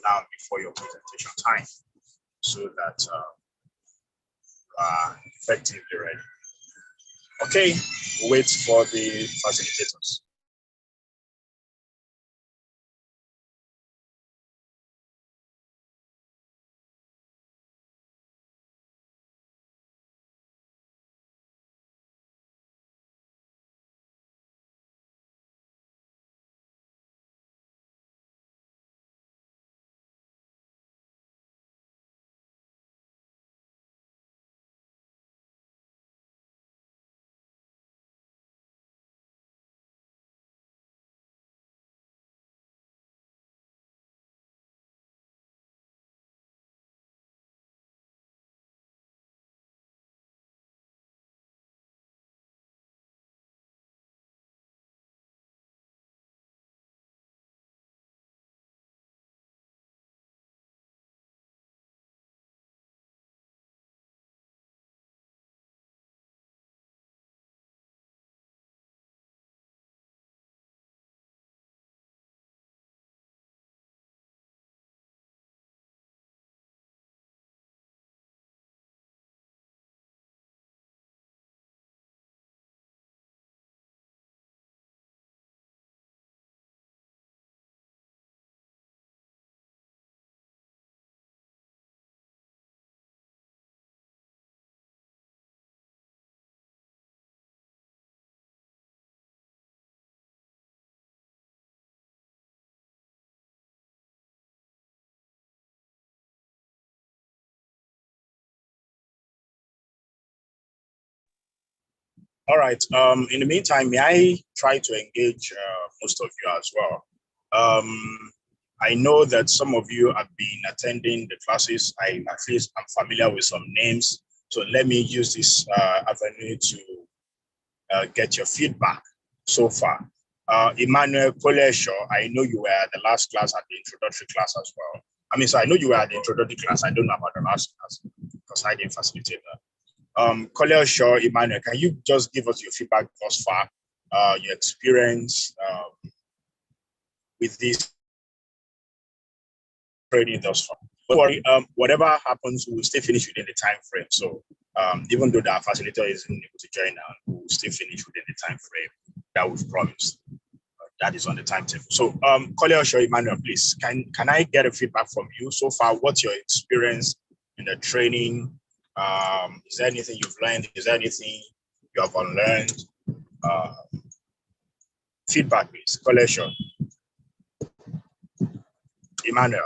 now before your presentation time so that you are effectively ready. Okay, wait for the facilitators. All right. In the meantime, may I try to engage most of you as well? I know that some of you have been attending the classes. At least I'm familiar with some names. So let me use this avenue to get your feedback so far. Emmanuel Kolesho, I know you were at the last class at the introductory class as well. So I know you were at the introductory class. I don't know about the last class because I didn't facilitate that. Kolesho, Emmanuel, can you just give us your feedback thus far, your experience with this training thus far? Don't worry, whatever happens, we will still finish within the time frame. So even though the facilitator isn't able to join now, we will still finish within the time frame that we've promised. That is on the timetable. So Kolesho, Emmanuel, please, can I get a feedback from you so far? What's your experience in the training? Is there anything you've learned? Is there anything you have unlearned? Feedback, please. Kolesho. Emmanuel.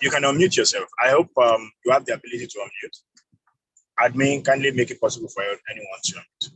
You can unmute yourself. I hope you have the ability to unmute. Admin, kindly make it possible for anyone to unmute.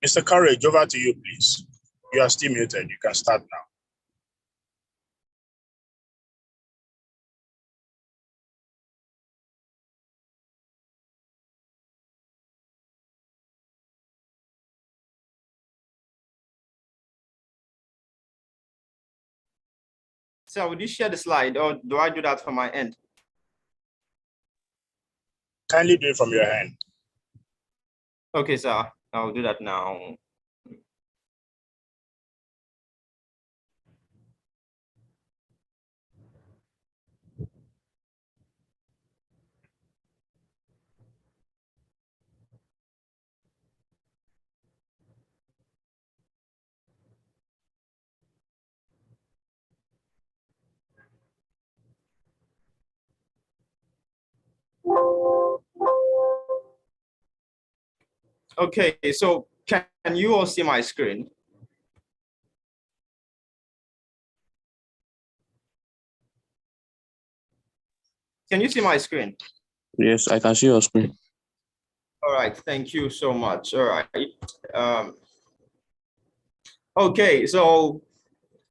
Mr. Courage, over to you, please. You are still muted. You can start now. So would you share the slide, or do I do that from my end? Kindly do it from your hand. Okay, sir. I'll do that now. Okay, so can you all see my screen? Can you see my screen? Yes, I can see your screen. All right, thank you so much. All right. Okay, so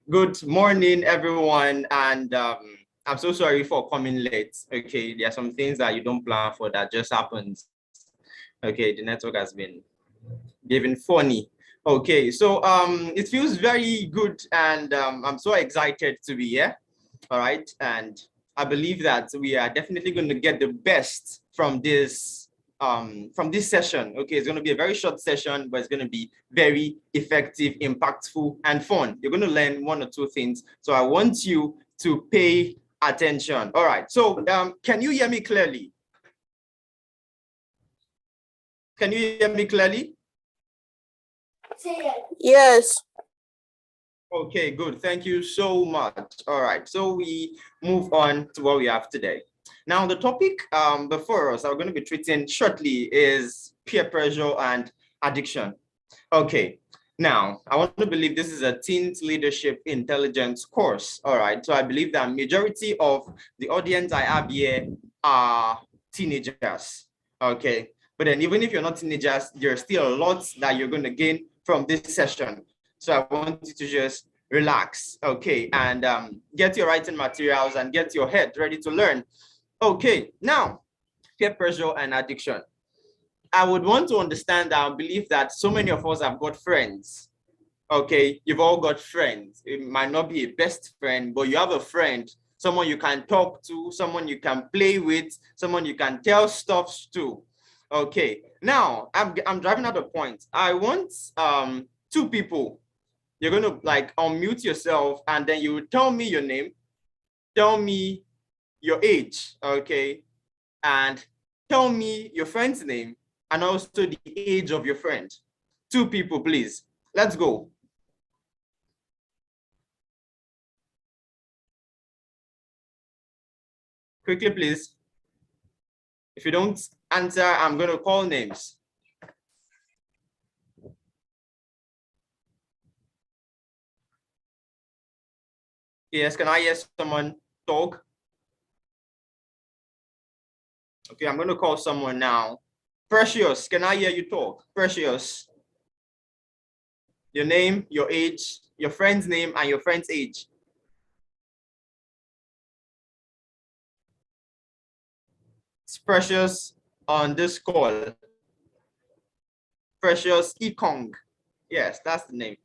good morning, everyone, and I'm so sorry for coming late. Okay, there are some things that you don't plan for that just happens. Okay, the network has been giving funny. Okay, so it feels very good, and I'm so excited to be here. All right, and I believe that we are definitely going to get the best from this session. Okay, it's going to be a very short session, but it's going to be very effective, impactful, and fun. You're going to learn one or two things. So I want you to pay attention. All right, so can you hear me clearly? Can you hear me clearly? Yes. Okay, good. Thank you so much. All right, so we move on to what we have today. Now, the topic before us that we're going to be treating shortly is peer pressure and addiction. Okay, now I want to believe this is a teens leadership intelligence course. All right, so I believe that majority of the audience I have here are teenagers. Okay, but then even if you're not teenagers, there's still a lot that you're going to gain from this session. So I want you to just relax, okay, and get your writing materials and get your head ready to learn. Okay, now, peer pressure and addiction. I would want to understand that I believe that so many of us have got friends. Okay, you've all got friends. It might not be a best friend, but you have a friend, someone you can talk to, someone you can play with, someone you can tell stuff to. Okay, now I'm driving at a point. I want two people. You're going to like unmute yourself, and then you tell me your name, tell me your age, okay, and tell me your friend's name and also the age of your friend. Two people, please. Let's go. Quickly, please. If you don't answer, I'm going to call names. Yes, can I hear someone talk? Okay, I'm going to call someone now. Precious, can I hear you talk? Precious. Your name, your age, your friend's name, and your friend's age. It's Precious on this call. Precious Ekong. Yes, that's the name.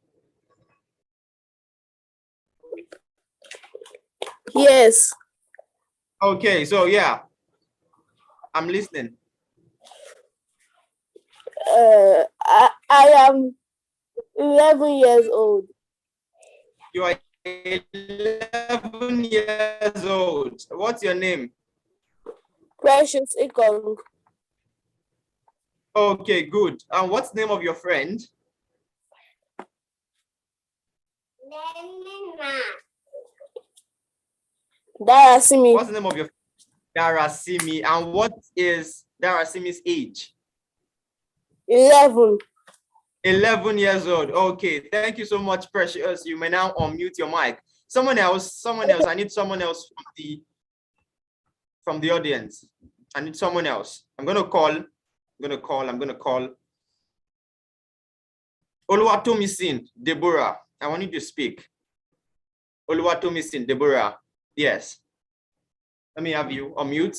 Yes. Okay, so yeah, I'm listening. I am 11 years old. You are 11 years old. What's your name? Precious Ikong. Okay, good. And what's the name of your friend? Darasimi. What's the name of your Darasimi? And what is Darasimi's age? 11. 11 years old. Okay, thank you so much, Precious. You may now unmute your mic. Someone else. I need someone else from the audience. I need someone else. I'm gonna call. Oluwatomisin, Deborah, I want you to speak. Oluwatomisin, Deborah, yes. Let me have you unmute.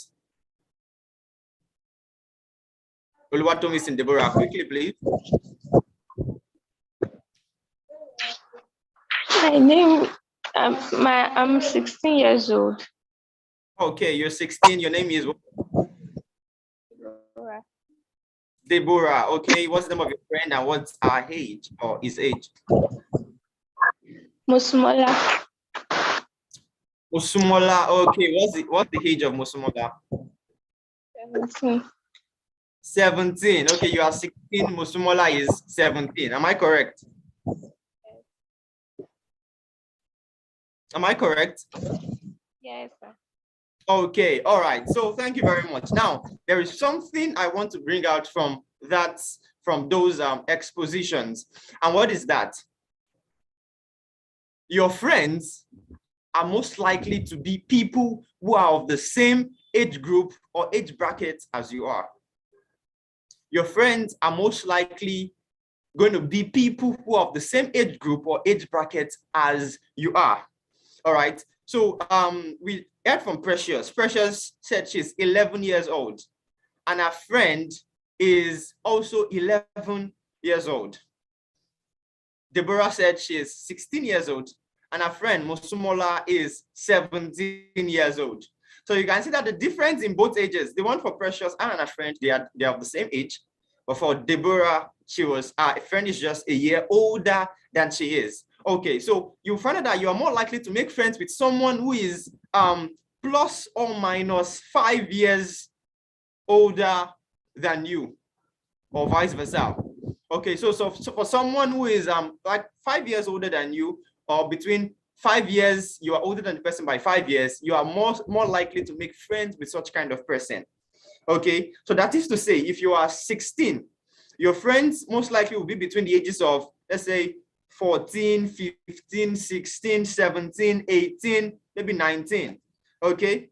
Oluwatomisin, Deborah, quickly, please. My name, I'm 16 years old. Okay, you're 16. Your name is what? Deborah. Okay, what's the name of your friend and what's her age or his age? Musumola. Musumola. Okay, what's the age of Musumola? 17. 17. Okay, you are 16. Musumola is 17. Am I correct? Am I correct? Yes, sir. Okay, all right. So thank you very much. Now, there is something I want to bring out from those expositions. And what is that? Your friends are most likely to be people who are of the same age group or age bracket as you are. Your friends are most likely going to be people who are of the same age group or age bracket as you are. All right. So we heard from Precious. Precious said she's 11 years old, and her friend is also 11 years old. Deborah said she is 16 years old, and her friend Musumola is 17 years old. So you can see that the difference in both ages, the one for Precious and her friend, they are of the same age. But for Deborah, her friend is just a year older than she is. Okay, so you find out that you are more likely to make friends with someone who is plus or minus 5 years older than you, or vice versa. Okay, so for someone who is like 5 years older than you, or between 5 years, you are older than the person by 5 years, you are more likely to make friends with such kind of person. Okay, so that is to say, if you are 16, your friends most likely will be between the ages of, let's say, 14, 15, 16, 17, 18, maybe 19. Okay,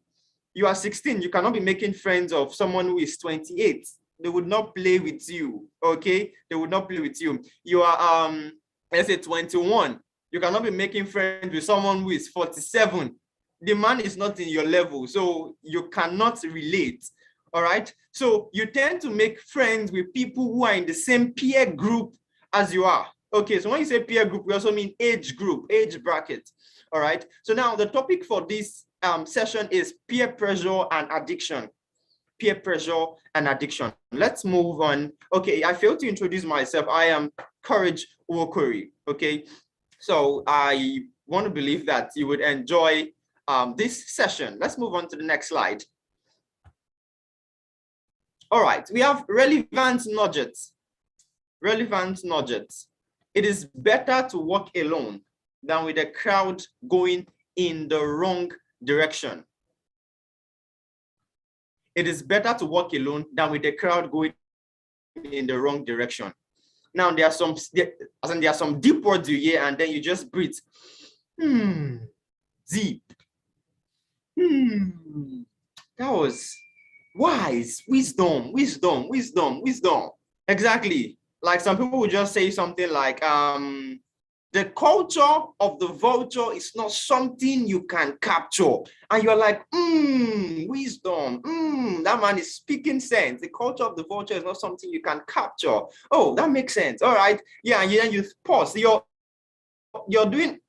you are 16, you cannot be making friends of someone who is 28. They would not play with you. Okay, they would not play with you. You are let's say 21, you cannot be making friends with someone who is 47. The man is not in your level, so you cannot relate. All right, so you tend to make friends with people who are in the same peer group as you are. Okay, so when you say peer group, we also mean age group, age bracket. All right, so now the topic for this session is peer pressure and addiction. Peer pressure and addiction. Let's move on. Okay, I failed to introduce myself. I am Courage Wokori. Okay, so I want to believe that you would enjoy this session. Let's move on to the next slide. All right, we have relevant nuggets. Relevant nuggets. It is better to walk alone than with a crowd going in the wrong direction. It is better to walk alone than with a crowd going in the wrong direction. Now, there are some deep words you hear, and then you just breathe. Deep. That was wise, wisdom. Exactly. Like some people would just say something like, the culture of the vulture is not something you can capture. And you're like, wisdom. That man is speaking sense. The culture of the vulture is not something you can capture. Oh, that makes sense. All right. Yeah, and then you pause. You're doing,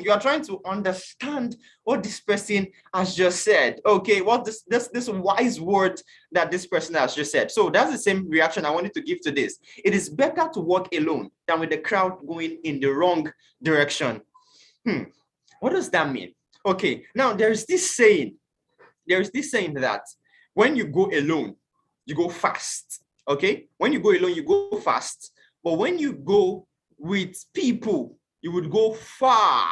you're trying to understand what this person has just said. Okay, what this wise word that this person has just said. So that's the same reaction I wanted to give to this. It is better to walk alone than with the crowd going in the wrong direction. What does that mean? Okay, now there is this saying that when you go alone, you go fast. Okay, when you go alone, you go fast. But when you go with people, you would go far.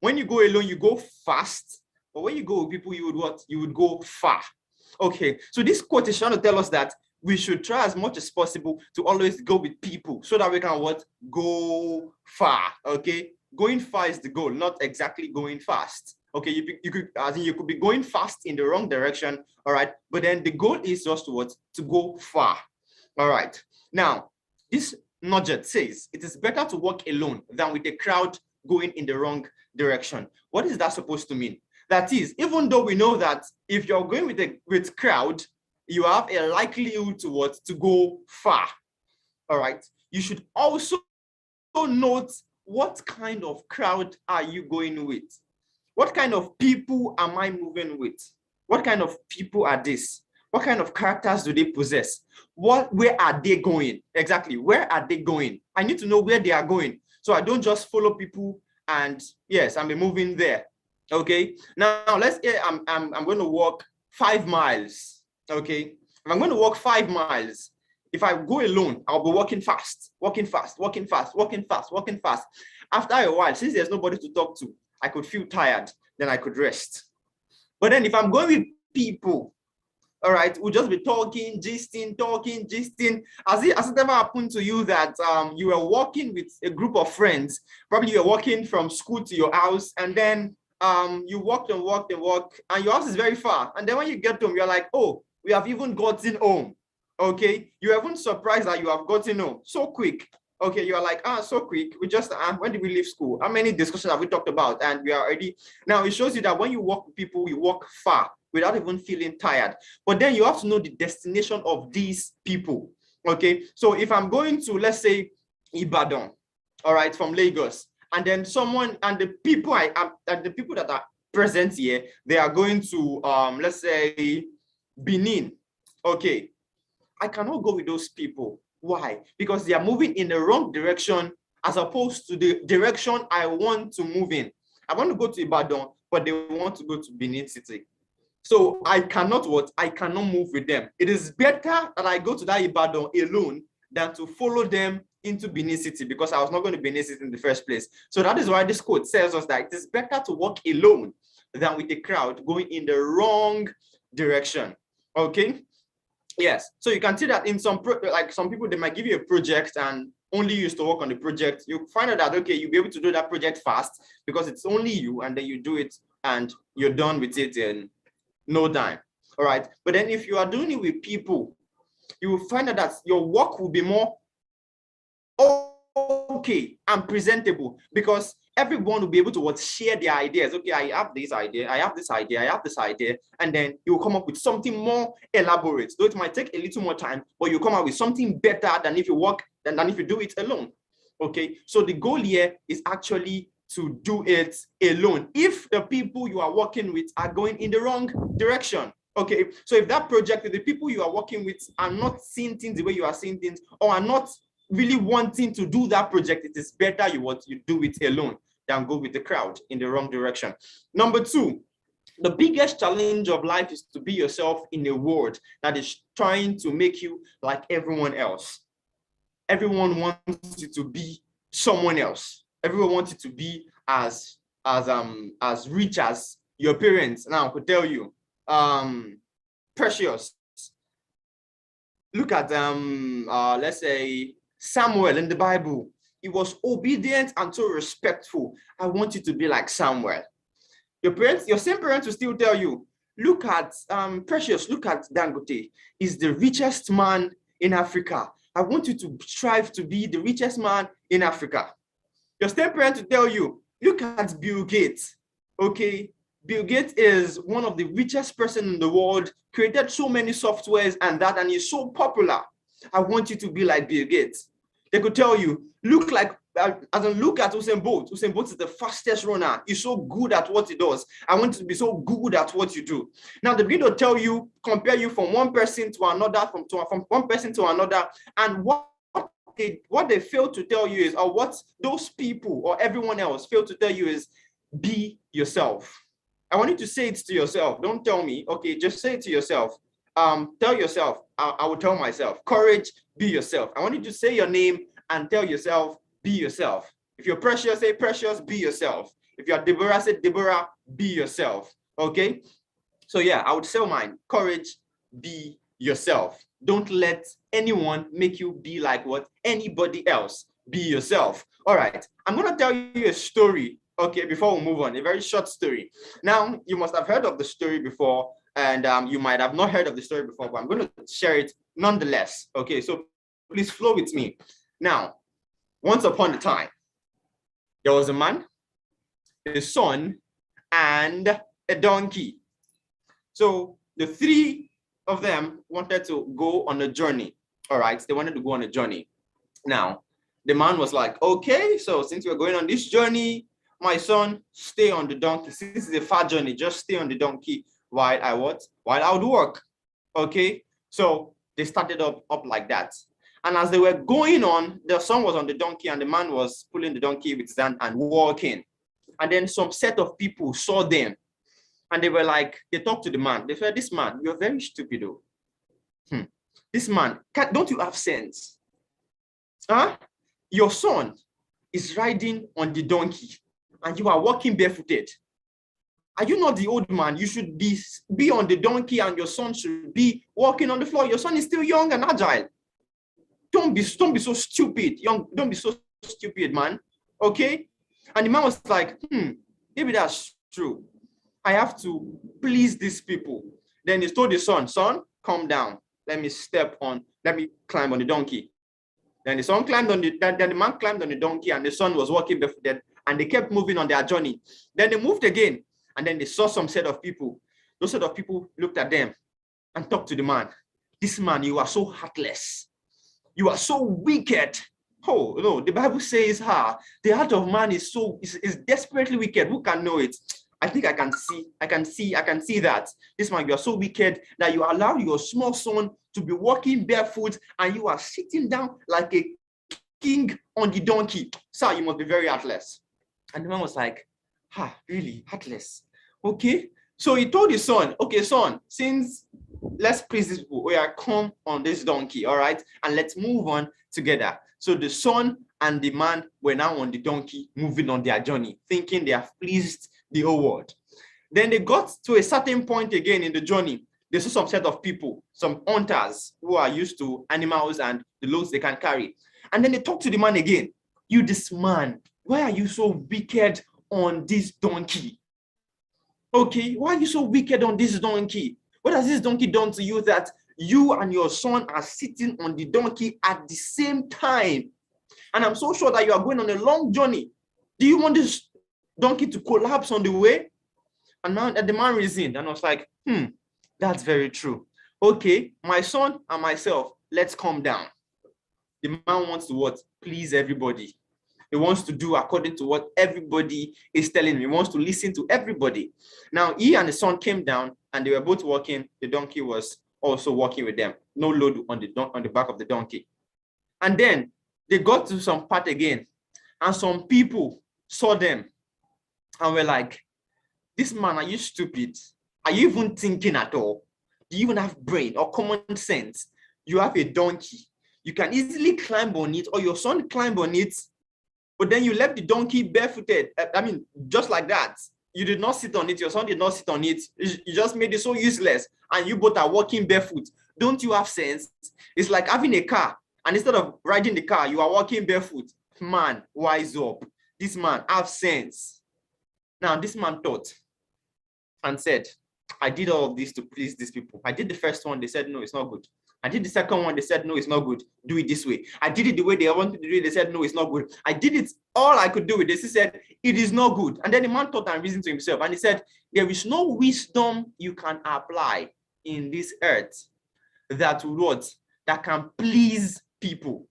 When you go alone, you go fast. But when you go with people, you would what? You would go far. Okay, so this quote is trying to tell us that we should try as much as possible to always go with people so that we can what? Go far. Okay, going far is the goal, not exactly going fast. Okay, you could be going fast in the wrong direction. All right, but then the goal is just to what? To go far. All right. Now, this Nugget says it is better to walk alone than with a crowd going in the wrong direction. What is that supposed to mean? That is, even though we know that if you're going with crowd, you have a likelihood to go far. All right. You should also note what kind of crowd are you going with? What kind of people am I moving with? What kind of people are this? What kind of characters do they possess? Where are they going? Exactly, where are they going? I need to know where they are going, so I don't just follow people and yes, I'm moving there. Okay, now let's say I'm going to walk 5 miles. Okay, if I'm going to walk 5 miles, if I go alone, I'll be walking fast, walking fast, walking fast, walking fast, walking fast. After a while, since there's nobody to talk to, I could feel tired, then I could rest. But then if I'm going with people, all right, we'll just be talking, gisting. Has it ever happened to you that you were walking with a group of friends? Probably you're walking from school to your house, and then you walked, and your house is very far. And then when you get home, you're like, oh, we have even gotten home. Okay, you're even surprised that you have gotten home so quick. Okay, you're like, so quick. We just, when did we leave school? How many discussions have we talked about? And we are already, now it shows you that when you walk with people, you walk far without even feeling tired. But then you have to know the destination of these people. Okay, so if I'm going to, let's say, Ibadan, all right, from Lagos, and then someone, and the people that are present here, they are going to, let's say, Benin. Okay, I cannot go with those people. Why? Because they are moving in the wrong direction as opposed to the direction I want to move in. I want to go to Ibadan, but they want to go to Benin City. So I cannot move with them. It is better that I go to that Ibadan alone than to follow them into Benin City, because I was not going to Benin City in the first place. So that is why this quote tells us that it is better to walk alone than with a crowd going in the wrong direction. Okay. Yes, so you can see that in some people, they might give you a project and only used to work on the project. You find out that, okay, you'll be able to do that project fast because it's only you, and then you do it and you're done with it in no time. All right, but then if you are doing it with people, you will find out that your work will be more okay and presentable, because everyone will be able to share their ideas. Okay, I have this idea, I have this idea, I have this idea, and then you will come up with something more elaborate. Though it might take a little more time, but you come up with something better than if you do it alone. Okay, so the goal here is actually to do it alone if the people you are working with are going in the wrong direction. Okay, so if that project, if the people you are working with are not seeing things the way you are seeing things, or are not really wanting to do that project, it is better you do it alone than go with the crowd in the wrong direction. Number 2, the biggest challenge of life is to be yourself in a world that is trying to make you like everyone else. Everyone wants you to be someone else. Everyone wants you to be as rich as your parents. Now I could tell you, Precious, look at let's say Samuel in the Bible. He was obedient and so respectful. I want you to be like Samuel. Your same parents will still tell you, look at Precious, look at Dangote. He's the richest man in Africa. I want you to strive to be the richest man in Africa. Your same parents will tell you, look at Bill Gates. Okay, Bill Gates is one of the richest person in the world, created so many softwares and he's so popular. I want you to be like Bill Gates. They could tell you, look at Usain Bolt. Usain Bolt is the fastest runner. He's so good at what he does. I want you to be so good at what you do. Now they begin to tell you, compare you from one person to another, from one person to another, and what they fail to tell you is, or what those people or everyone else fail to tell you is, be yourself. I want you to say it to yourself. Don't tell me. Okay, just say it to yourself. Tell yourself. I will tell myself. Courage, be yourself. I want you to say your name and tell yourself, be yourself. If you're Precious, say Precious, be yourself. If you're Deborah, say Deborah, be yourself. Okay? So yeah, I would say mine. Courage, be yourself. Don't let anyone make you be like what anybody else. Be yourself. All right. I'm going to tell you a story. Okay, before we move on, a very short story. Now, you must have heard of the story before, and you might have not heard of the story before, but I'm going to share it nonetheless. Okay, so please flow with me. Now, once upon a time, there was a man, a son, and a donkey. So the three of them wanted to go on a journey. All right, they wanted to go on a journey. Now, the man was like, okay, so since we're going on this journey, my son, stay on the donkey. Since it's a far journey, just stay on the donkey while I what? While I would work. Okay, so they started up like that. And as they were going on, the son was on the donkey and the man was pulling the donkey with his hand and walking. And then some set of people saw them and they were like, they talked to the man. They said, this man, you're very stupid though. This man, don't you have sense? Huh? Your son is riding on the donkey and you are walking barefooted. Are you not the old man? You should be on the donkey and your son should be walking on the floor. Your son is still young and agile. Don't be so stupid. Don't be so stupid, man. Okay? And the man was like, maybe that's true. I have to please these people. Then he told his son, calm down. Let me climb on the donkey. Then the son climbed on then the man climbed on the donkey and the son was walking barefooted and they kept moving on their journey. Then they moved again and then they saw some set of people. Those set of people looked at them and talked to the man. This man, you are so heartless. You are so wicked. Oh no, the Bible says the heart of man is desperately wicked. Who can know it? I think I can see that. This man, you are so wicked that you allow your small son to be walking barefoot and you are sitting down like a king on the donkey. Sir, you must be very heartless. And the man was like, really, heartless? Okay. So he told his son, okay, son, since let's please these people, we are come on this donkey, all right? And let's move on together. So the son and the man were now on the donkey, moving on their journey, thinking they have pleased the whole world. Then they got to a certain point again in the journey. They saw some set of people, some hunters who are used to animals and the loads they can carry. And then they talked to the man again. You, this man, why are you so wicked on this donkey? Okay, why are you so wicked on this donkey? What has this donkey done to you that you and your son are sitting on the donkey at the same time? And I'm so sure that you are going on a long journey. Do you want this donkey to collapse on the way? And now the man reasoned and was like, that's very true. Okay, my son and myself, let's calm down. The man wants to what? Please everybody. He wants to do according to what everybody is telling him. He wants to listen to everybody. Now, he and the son came down and they were both walking. The donkey was also walking with them. No load on the back of the donkey. And then they got to some part again and some people saw them and were like, this man, are you stupid? Are you even thinking at all? Do you even have brain or common sense? You have a donkey. You can easily climb on it or your son climb on it, but then you left the donkey barefooted. I mean, just like that. You did not sit on it. Your son did not sit on it. You just made it so useless and you both are walking barefoot. Don't you have sense? It's like having a car and instead of riding the car, you are walking barefoot. Man, wise up. This man have sense. Now, this man thought and said, I did all of this to please these people. I did the first one. They said, no, it's not good. I did the second one. They said, no, it's not good. Do it this way. I did it the way they wanted to do it. They said, no, it's not good. I did it. All I could do with this. He said, it is not good. And then the man thought and reasoned to himself. And he said, there is no wisdom you can apply in this earth that can please people.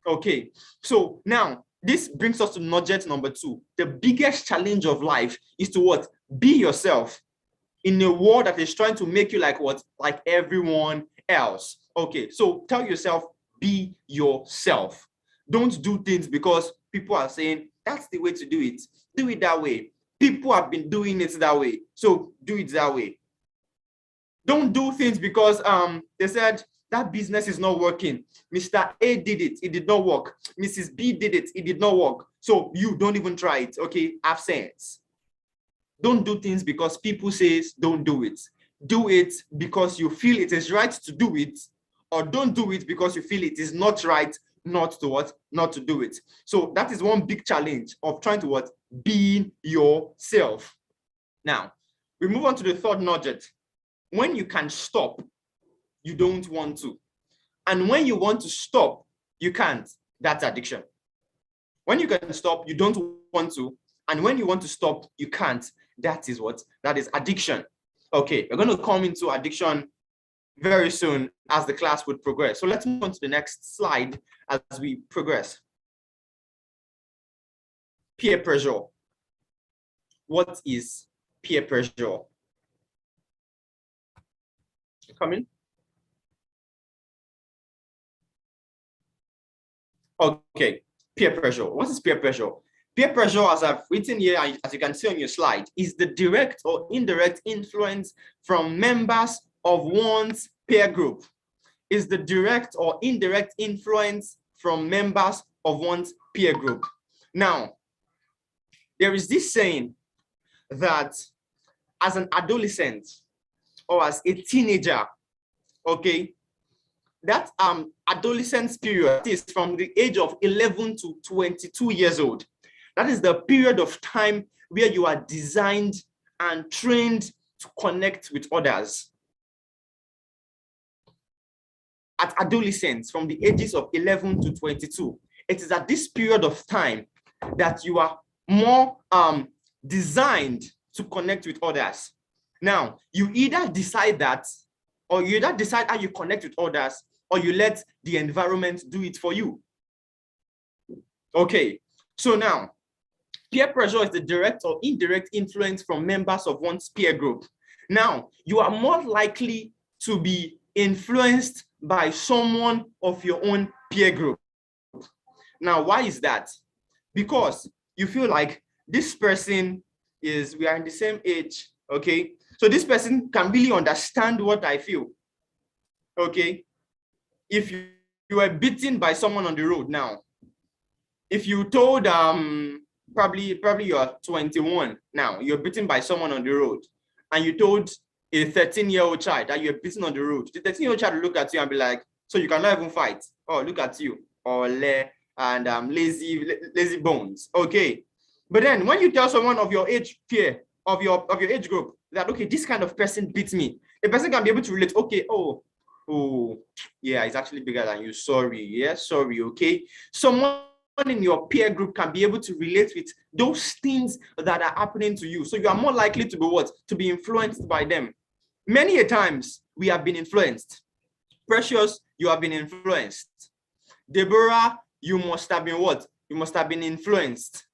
Okay. So now this brings us to nugget number 2. The biggest challenge of life is to what? Be yourself in a world that is trying to make you like what? Like everyone else. Okay, so tell yourself, be yourself. Don't do things because people are saying that's the way to do it. Do it that way. People have been doing it that way, so do it that way. Don't do things because they said that business is not working. Mr. A did it, it did not work. Mrs. B did it, it did not work. So you don't even try it. Okay, have sense. Don't do things because people say don't do it. Do it because you feel it is right to do it, or don't do it because you feel it is not right not to do it. So that is one big challenge of trying to be yourself. Now, we move on to the third nugget. When you can stop, you don't want to. And when you want to stop, you can't. That's addiction. When you can stop, you don't want to. And when you want to stop, you can't. That is what? That is addiction. Okay, we're going to come into addiction very soon as the class would progress. So let's move on to the next slide as we progress. Peer pressure. What is peer pressure? Come in. Okay, peer pressure. What is peer pressure? Peer pressure, as I've written here, as you can see on your slide, is the direct or indirect influence from members of one's peer group. Is the direct or indirect influence from members of one's peer group. Now, there is this saying that as an adolescent or as a teenager, okay, that adolescence period is from the age of 11 to 22 years old. That is the period of time where you are designed and trained to connect with others. At adolescence, from the ages of 11 to 22, it is at this period of time that you are more designed to connect with others. Now, you either decide that, or you either decide how you connect with others, or you let the environment do it for you. Okay, so now, peer pressure is the direct or indirect influence from members of one's peer group. Now, you are more likely to be influenced by someone of your own peer group. Now, why is that? Because you feel like this person we are in the same age, okay? So this person can really understand what I feel, okay? If you were beaten by someone on the road now, if you told, probably you're 21 now, you're beaten by someone on the road, and you told a 13-year-old child that you're beaten on the road, the 13-year-old child will look at you and be like, so you cannot even fight? Oh, look at you, ole, and lazy bones, okay? But then when you tell someone of your age peer, of your age group, that, okay, this kind of person beats me, the person can be able to relate, okay, oh, yeah, he's actually bigger than you, sorry, yeah, sorry, okay? Someone in your peer group can be able to relate with those things that are happening to you. So you are more likely to be what? To be influenced by them. Many a times we have been influenced. Precious, you have been influenced. Deborah, you must have been what? You must have been influenced.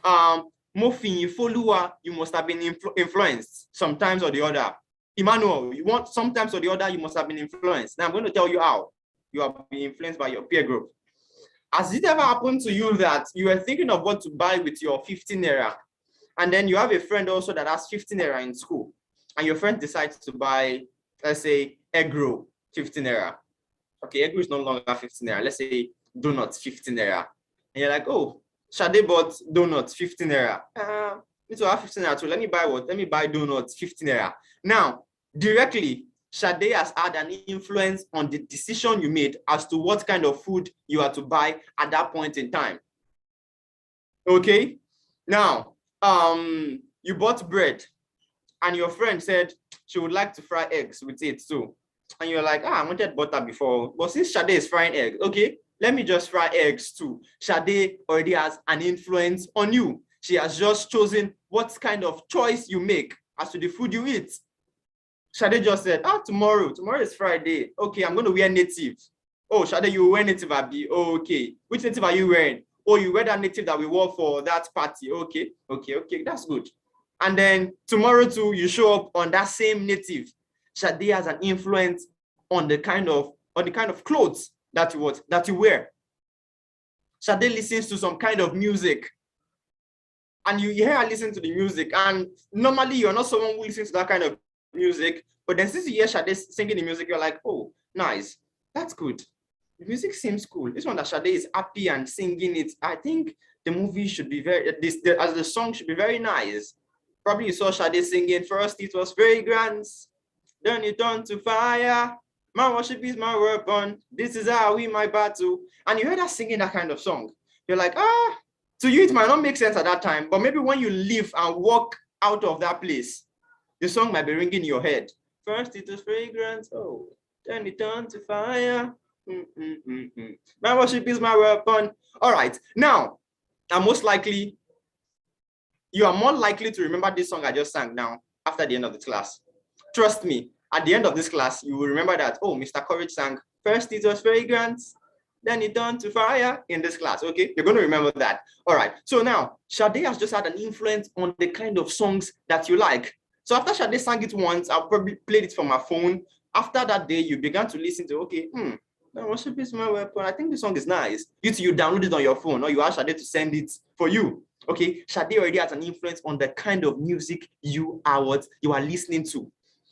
Mofin, Folua, you must have been influenced sometimes or the other. Emmanuel, sometimes or the other, you must have been influenced. Now I'm going to tell you how you have been influenced by your peer group. Has it ever happened to you that you were thinking of what to buy with your 15 naira, and then you have a friend also that has 15 naira in school, and your friend decides to buy, let's say, egg roll, 15 naira. Okay, egg roll is no longer 15 naira. Let's say donuts, 15 naira. And you're like, oh, Shade bought donuts, 15 naira. Me too have 15 naira too. Let me buy what? Let me buy donuts, 15 naira. Now, directly, Shade has had an influence on the decision you made as to what kind of food you are to buy at that point in time. Okay? Now, you bought bread and your friend said she would like to fry eggs with it too. And you're like, I wanted butter before, but since Shade is frying eggs, okay, let me just fry eggs too. Shade already has an influence on you. She has just chosen what kind of choice you make as to the food you eat. Shade just said, tomorrow is Friday. Okay, I'm going to wear native. Oh, Shade, you wear native, Abi. Oh, okay. Which native are you wearing? Oh, you wear that native that we wore for that party. Okay, that's good. And then tomorrow too, you show up on that same native. Shade has an influence on the kind of clothes that you wear. Shade listens to some kind of music. And you hear her listen to the music. And normally you're not someone who listens to that kind of music, but then since you hear Shade singing the music, you're like, oh, nice, that's good. The music seems cool. This one that Shade is happy and singing it, I think the movie should be the song should be very nice. Probably you saw Shade singing, first it was fragrance, then it turned to fire. My worship is my weapon. This is how we my battle. And you heard her singing that kind of song. You're like, to you it might not make sense at that time, but maybe when you leave and walk out of that place, the song might be ringing in your head. First it was fragrance, oh, then it turned to fire. Membership is my weapon. All right. Now, you are more likely to remember this song I just sang now after the end of the class. Trust me, at the end of this class, you will remember that, oh, Mr. Courage sang, first it was fragrance, then it turned to fire in this class, okay? You're going to remember that. All right. So now, Sade has just had an influence on the kind of songs that you like. So after Sade sang it once, I probably played it from my phone. After that day, you began to listen to, okay, Worship is my weapon. I think the song is nice. You download it on your phone, or you ask Sade to send it for you. Okay, Sade already has an influence on the kind of music you are listening to.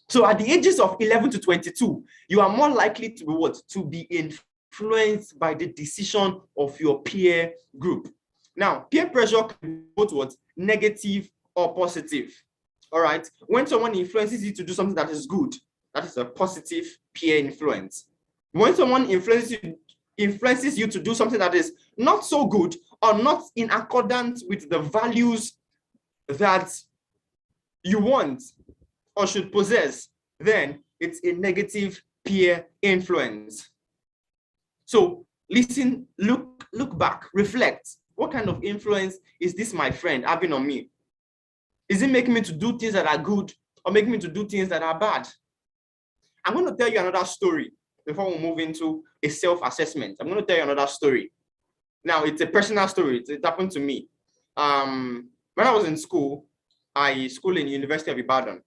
So at the ages of 11 to 22, you are more likely to be what? To be influenced by the decision of your peer group. Now, peer pressure can be both what? Negative or positive. All right. When someone influences you to do something that is good, that is a positive peer influence. When someone influences you to do something that is not so good or not in accordance with the values that you want or should possess, then it's a negative peer influence. So listen, look back, reflect. What kind of influence is this my friend having on me? Is it making me to do things that are good or making me to do things that are bad? I'm going to tell you another story before we move into a self-assessment. I'm going to tell you another story. Now, it's a personal story. It happened to me. When I was in school, I schooled in University of Ibadan.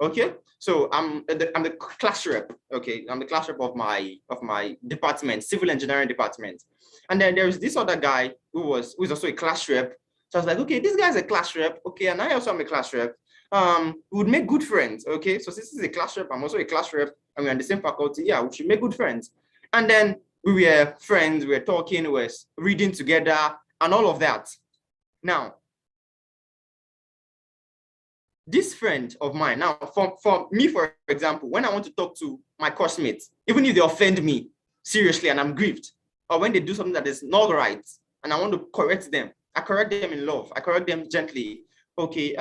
Okay, so I'm the class rep. Okay, I'm the class rep of my department, civil engineering department. And then there's this other guy who's also a class rep. So I was like, okay, this guy's a class rep. Okay, and I also am a class rep. We would make good friends. Okay, so since he's a class rep, I'm also a class rep, and we're in the same faculty. Yeah, we should make good friends. And then we were friends. We were talking. We were reading together, and all of that. Now, this friend of mine, now for me, for example, when I want to talk to my classmates, even if they offend me seriously and I'm grieved, or when they do something that is not right and I want to correct them, I correct them in love. I correct them gently. Okay,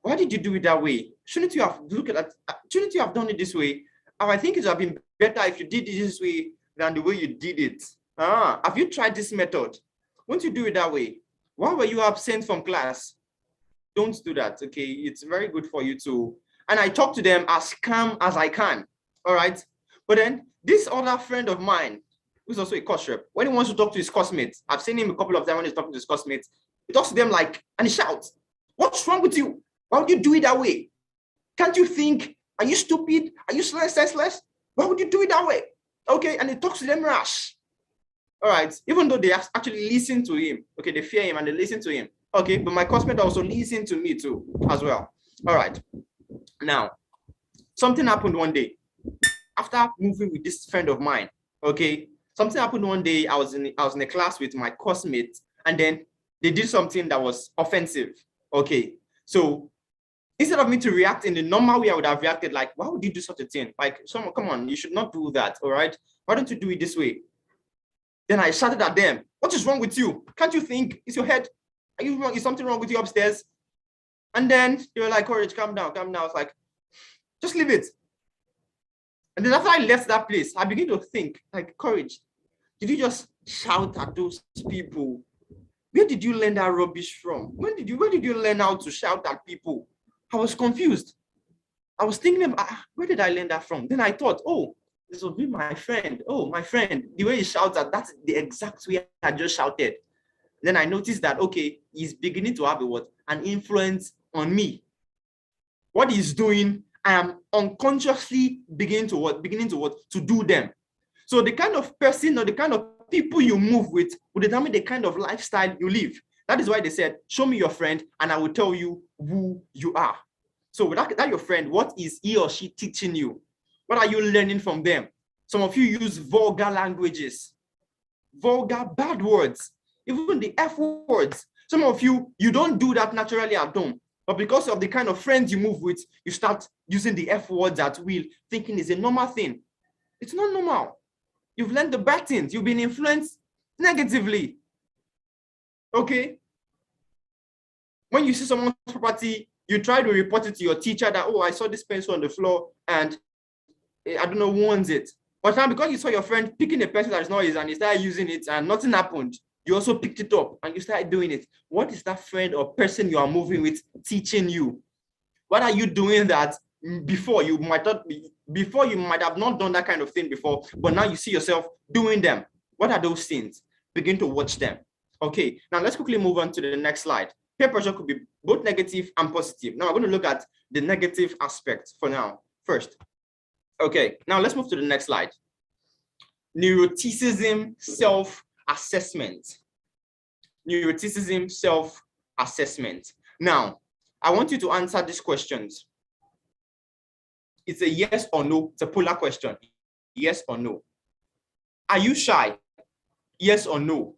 why did you do it that way? Shouldn't you have shouldn't you have done it this way? I think it would have been better if you did it this way than the way you did it. Have you tried this method? Won't you do it that way? Why were you absent from class? Don't do that, okay? It's very good for you to, and I talk to them as calm as I can, all right? But then this other friend of mine, who's also a course rep, when he wants to talk to his classmates, I've seen him a couple of times when he's talking to his classmates, he talks to them like, and he shouts, "What's wrong with you? Why would you do it that way? Can't you think? Are you stupid? Are you senseless? Why would you do it that way?" Okay, and he talks to them rash. All right, even though they actually listen to him, okay, they fear him and they listen to him. Okay, but my classmate also listened to me too, as well. All right. Now, something happened one day. After moving with this friend of mine, okay, something happened one day. I was in a class with my classmates, and then they did something that was offensive. Okay, so instead of me to react in the normal way, I would have reacted like, "Why would you do such a thing? Like, someone, come on, you should not do that. All right, why don't you do it this way?" Then I shouted at them, "What is wrong with you? Can't you think? Is your head? Are you wrong? Is something wrong with you upstairs?" And then they were like, "Courage, calm down, calm down." I was like, "Just leave it." And then after I left that place, I began to think, like, Courage, did you just shout at those people? Where did you learn that rubbish from? Where did you learn how to shout at people? I was confused. I was thinking, where did I learn that from? Then I thought, oh, this will be my friend. Oh, my friend, the way he shouts at, that's the exact way I just shouted. Then I noticed that, okay, he's beginning to have an influence on me. What he's doing, I am unconsciously beginning to do them. So the kind of person or the kind of people you move with will determine the kind of lifestyle you live. That is why they said, show me your friend and I will tell you who you are. So with that your friend, what is he or she teaching you? What are you learning from them? Some of you use vulgar languages, vulgar bad words, even the F words. Some of you don't do that naturally at home, but because of the kind of friends you move with, you start using the F words at will, thinking it's a normal thing. It's not normal. You've learned the bad things. You've been influenced negatively. Okay? When you see someone's property, you try to report it to your teacher that, oh, I saw this pencil on the floor and I don't know who owns it. But now, because you saw your friend picking a pencil that is not his and he started using it and nothing happened, you also picked it up and you started doing it. What is that friend or person you are moving with teaching you? What are you doing that before you might have not done that kind of thing before, but now you see yourself doing them? What are those things? Begin to watch them. Okay, now let's quickly move on to the next slide. Peer pressure could be both negative and positive. Now I'm going to look at the negative aspect for now first. Okay, now let's move to the next slide. Neuroticism self-assessment. Neuroticism self-assessment. Now, I want you to answer these questions. It's a yes or no. It's a polar question. Yes or no. Are you shy? Yes or no.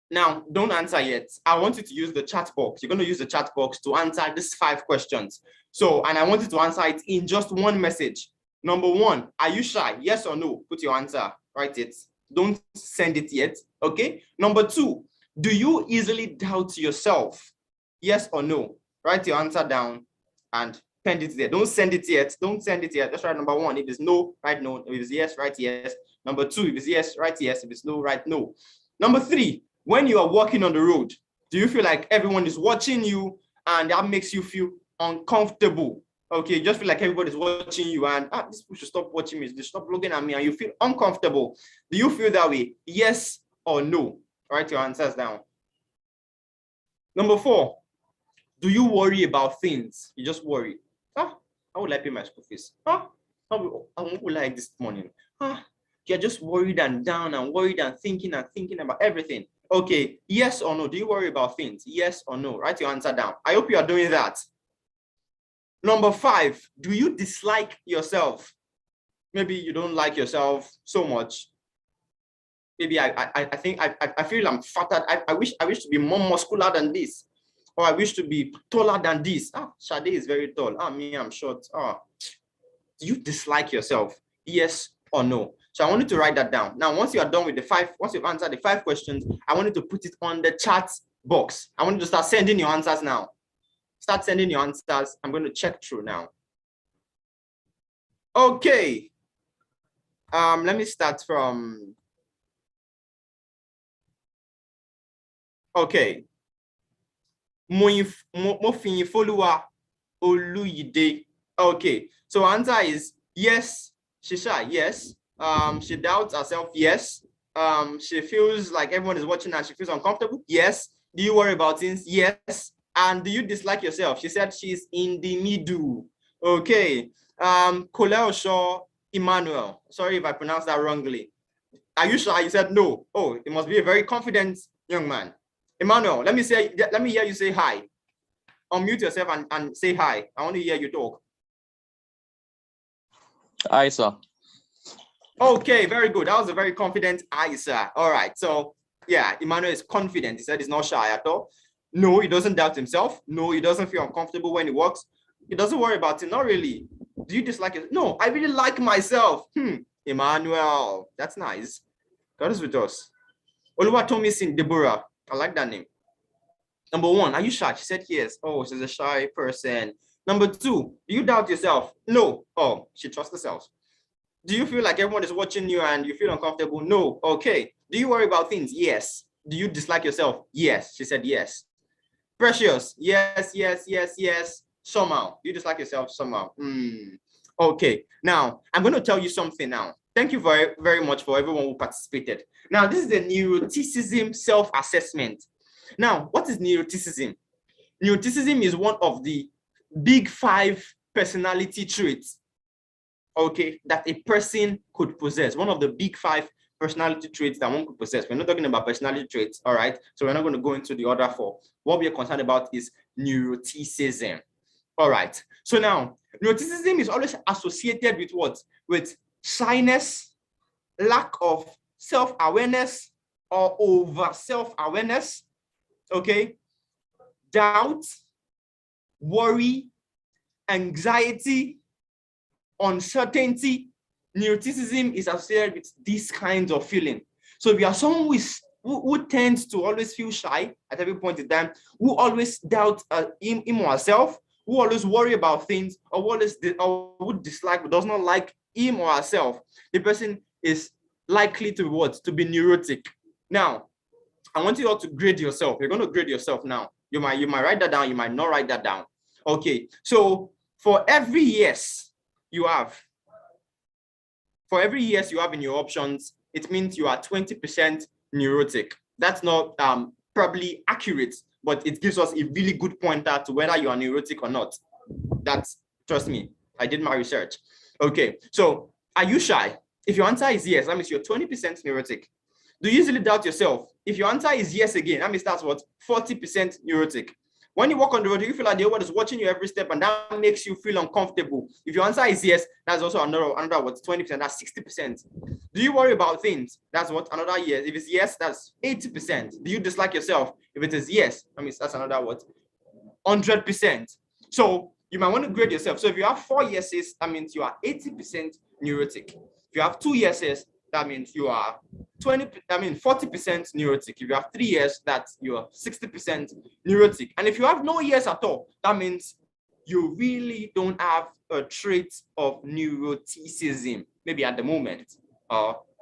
Now, don't answer yet. I want you to use the chat box. You're going to use the chat box to answer these 5 questions. So, and I want you to answer it in just one message. Number 1, are you shy? Yes or no? Put your answer. Write it. Don't send it yet. Okay. Number 2, do you easily doubt yourself? Yes or no? Write your answer down and pen it there. Don't send it yet. Don't send it yet. Just write number 1. If it's no, write no. If it's yes, write yes. Number 2, if it's yes, write yes. If it's no, write no. Number 3, when you are walking on the road, do you feel like everyone is watching you and that makes you feel uncomfortable? Okay, you just feel like everybody's watching you and these people should stop watching me, they stop looking at me, and you feel uncomfortable. Do you feel that way? Yes or no? Write your answers down. Number 4, do you worry about things? You just worry. How will I pay my school fees? How will I this morning? You're just worried and down and worried and thinking about everything. Okay, yes or no? Do you worry about things? Yes or no? Write your answer down. I hope you are doing that. Number 5, do you dislike yourself? Maybe you don't like yourself so much. Maybe I think I feel I'm fatter. I wish to be more muscular than this. Or I wish to be taller than this. Shade is very tall. Me, I'm short. Do you dislike yourself? Yes or no? So I want you to write that down. Now, once you are done with the 5, once you've answered the 5 questions, I want you to put it on the chat box. I want you to start sending your answers now. Start sending your answers. I'm going to check through now. Okay. Let me start from. Okay. Okay. So answer is yes. Shisha, yes. She doubts herself, yes. She feels like everyone is watching and she feels uncomfortable, yes. Do you worry about things? Yes. And do you dislike yourself? She said she's in the middle. Okay. Koleo Shaw Emmanuel. Sorry if I pronounced that wrongly. Are you sure? You said no. Oh, it must be a very confident young man. Emmanuel, let me hear you say hi. Unmute yourself and say hi. I want to hear you talk. Hi, sir. Okay, very good. That was a very confident hi, sir. All right. So yeah, Emmanuel is confident. He said he's not shy at all. No, he doesn't doubt himself. No, he doesn't feel uncomfortable when he walks. He doesn't worry about it. Not really. Do you dislike it? No, I really like myself. Emmanuel, that's nice. God is with us. Oluwatomisin Deborah. I like that name. Number 1, are you shy? She said yes. Oh, she's a shy person. Number 2, do you doubt yourself? No. Oh, she trusts herself. Do you feel like everyone is watching you and you feel uncomfortable? No. Okay. Do you worry about things? Yes. Do you dislike yourself? Yes. She said yes. Precious. Yes, yes, yes, yes. Somehow. You dislike yourself somehow. Okay. Now, I'm going to tell you something now. Thank you very, very much for everyone who participated. Now, this is the neuroticism self-assessment. Now, what is neuroticism? Neuroticism is one of the big 5 personality traits, okay, that a person could possess. One of the big 5 personality traits that one could possess. We're not talking about personality traits, all right? So we're not going to go into the other 4. What we are concerned about is neuroticism. All right. So now, neuroticism is always associated with what? With shyness, lack of self-awareness, or over self-awareness, okay? Doubt, worry, anxiety, uncertainty. Neuroticism is associated with these kinds of feeling. So if you are someone who tends to always feel shy at every point in time, who always doubt him or herself, who always worry about things, or would dislike, but does not like him or herself, the person is likely to be what? To be neurotic. Now, I want you all to grade yourself. You're going to grade yourself now. You might write that down. You might not write that down. Okay. So for every yes you have, in your options, it means you are 20% neurotic. That's not probably accurate, but it gives us a really good pointer to whether you are neurotic or not. That's, trust me, I did my research. Okay, so are you shy? If your answer is yes, that means you're 20% neurotic. Do you easily doubt yourself? If your answer is yes again, that means that's what? 40% neurotic. When you walk on the road, you feel like the world is watching you every step, and that makes you feel uncomfortable. If your answer is yes, that's also another what? 20%, that's 60%. Do you worry about things? That's what? Another yes. If it's yes, that's 80%. Do you dislike yourself? If it is yes, that means that's another what? 100%. So you might want to grade yourself. So if you have 4 yeses, that means you are 80% neurotic. If you have 2 yeses, that means you are 40% neurotic. If you have 3 years, that's you are 60% neurotic. And if you have no years at all, that means you really don't have a trait of neuroticism, maybe at the moment.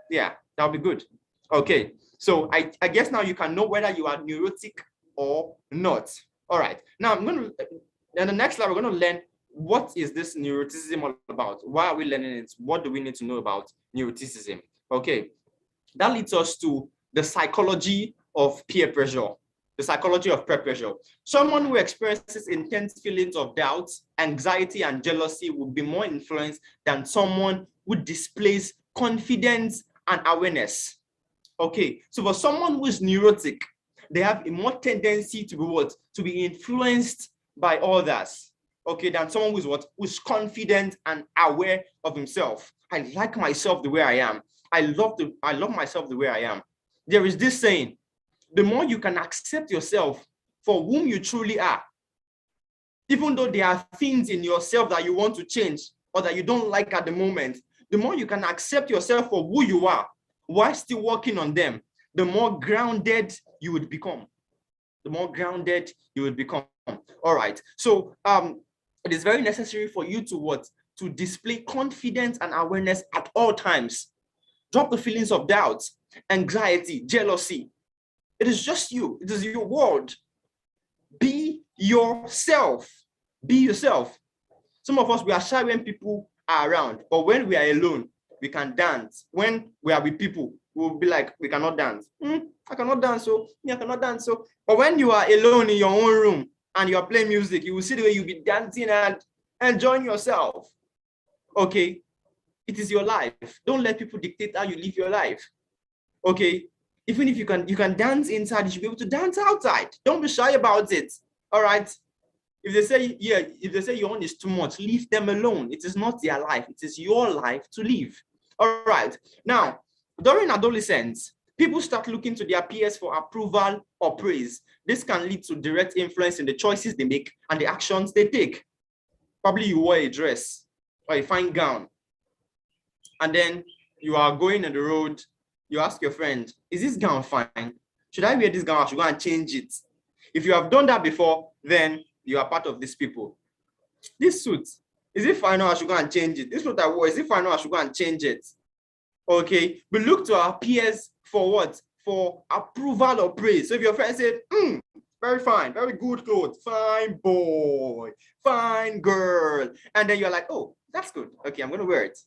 Yeah, that'll be good. Okay, so I guess now you can know whether you are neurotic or not. All right, now in the next slide, we're going to learn what is this neuroticism all about? Why are we learning it? What do we need to know about neuroticism? Okay, that leads us to the psychology of peer pressure, the psychology of peer pressure. Someone who experiences intense feelings of doubt, anxiety, and jealousy will be more influenced than someone who displays confidence and awareness. Okay, so for someone who is neurotic, they have a more tendency to be what? To be influenced by others, okay, than someone who's what? Who's confident and aware of himself. I like myself the way I am. I love myself the way I am. There is this saying, the more you can accept yourself for whom you truly are, even though there are things in yourself that you want to change or that you don't like at the moment, the more you can accept yourself for who you are while still working on them, the more grounded you would become. The more grounded you would become. All right. So it is very necessary for you to what? To display confidence and awareness at all times. Drop the feelings of doubt, anxiety, jealousy. It is just you. It is your world. Be yourself. Be yourself. Some of us, we are shy when people are around, but when we are alone, we can dance. When we are with people, we'll be like, we cannot dance. I cannot dance, so I cannot dance. So, but when you are alone in your own room and you are playing music, you will see the way you'll be dancing and enjoying yourself. Okay, it is your life. Don't let people dictate how you live your life. Okay, even if you can dance inside, you should be able to dance outside. Don't be shy about it. All right. If they say your own is too much, leave them alone. It is not their life. It is your life to live. All right. Now, during adolescence, people start looking to their peers for approval or praise. This can lead to direct influence in the choices they make and the actions they take. Probably you wore a dress or a fine gown, and then you are going on the road. You ask your friend, is this gown fine? Should I wear this gown? I should go and change it. If you have done that before, then you are part of these people. This suit, is it fine or I should go and change it? This suit I wore, is it fine or I should go and change it? Okay, we look to our peers for what? For approval or praise. So if your friend said, very fine, very good clothes, fine boy, fine girl, and then you're like, oh, that's good. Okay, I'm going to wear it.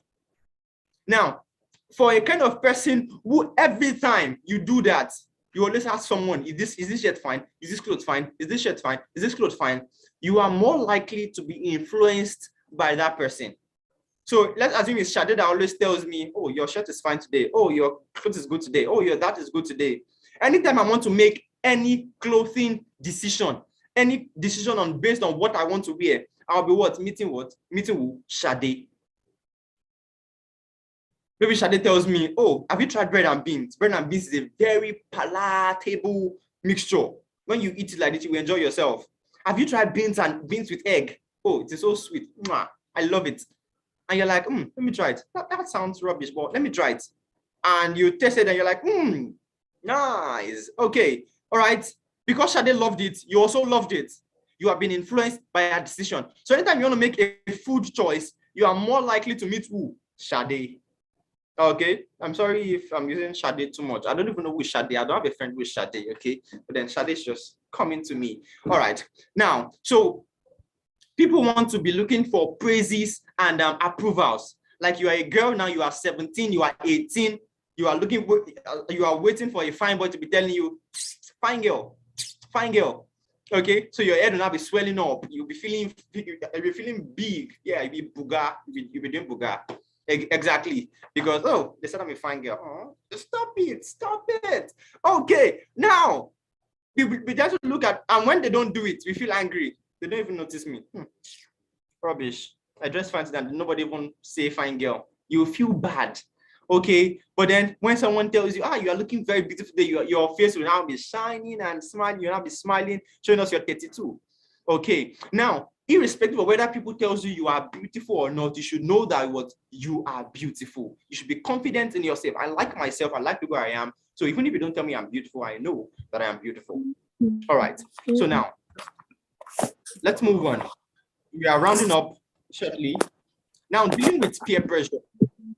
Now, for a kind of person who every time you do that, you always ask someone, is this shirt fine? Is this clothes fine? Is this shirt fine? Is this clothes fine? You are more likely to be influenced by that person. So let's assume it's Shade that always tells me, oh, your shirt is fine today. Oh, your clothes is good today. Oh, your that is good today. Anytime I want to make any clothing decision, any decision based on what I want to wear, I'll be what? Meeting with Shade. Maybe Shade tells me, oh, have you tried bread and beans? Bread and beans is a very palatable mixture. When you eat it like this, you enjoy yourself. Have you tried beans with egg? Oh, it is so sweet. Mwah, I love it. And you're like, let me try it. That sounds rubbish, but let me try it. And you taste it and you're like, nice. Okay, all right. Because Shade loved it, you also loved it. You have been influenced by a decision. So anytime you want to make a food choice, you are more likely to meet who? Shade. Okay, I'm sorry if I'm using Shade too much. I don't even know who is Shade. I don't have a friend who is Shade, okay? But then Shade is just coming to me. All right. Now, so people want to be looking for praises and approvals. Like you are a girl now, you are 17, you are 18, you are you are waiting for a fine boy to be telling you, fine girl, fine girl. Okay, so your head will now be swelling up. You'll be feeling big. Yeah, you'll be booga. You'll be doing booga. Exactly, because oh, they said I'm a fine girl. Oh, stop it. Okay, now we just look at, and when they don't do it, we feel angry. They don't even notice me. Rubbish. I dress fancy and nobody even say fine girl. You feel bad. Okay, but then when someone tells you, you are looking very beautiful today, your face will now be shining and smiling, you'll now be smiling, showing us you're 32. Okay, now, irrespective of whether people tells you you are beautiful or not, you should know that what you are beautiful. You should be confident in yourself. I like myself, I like who I am. So even if you don't tell me I'm beautiful, I know that I am beautiful. All right, so now, let's move on. We are rounding up shortly. Now, dealing with peer pressure.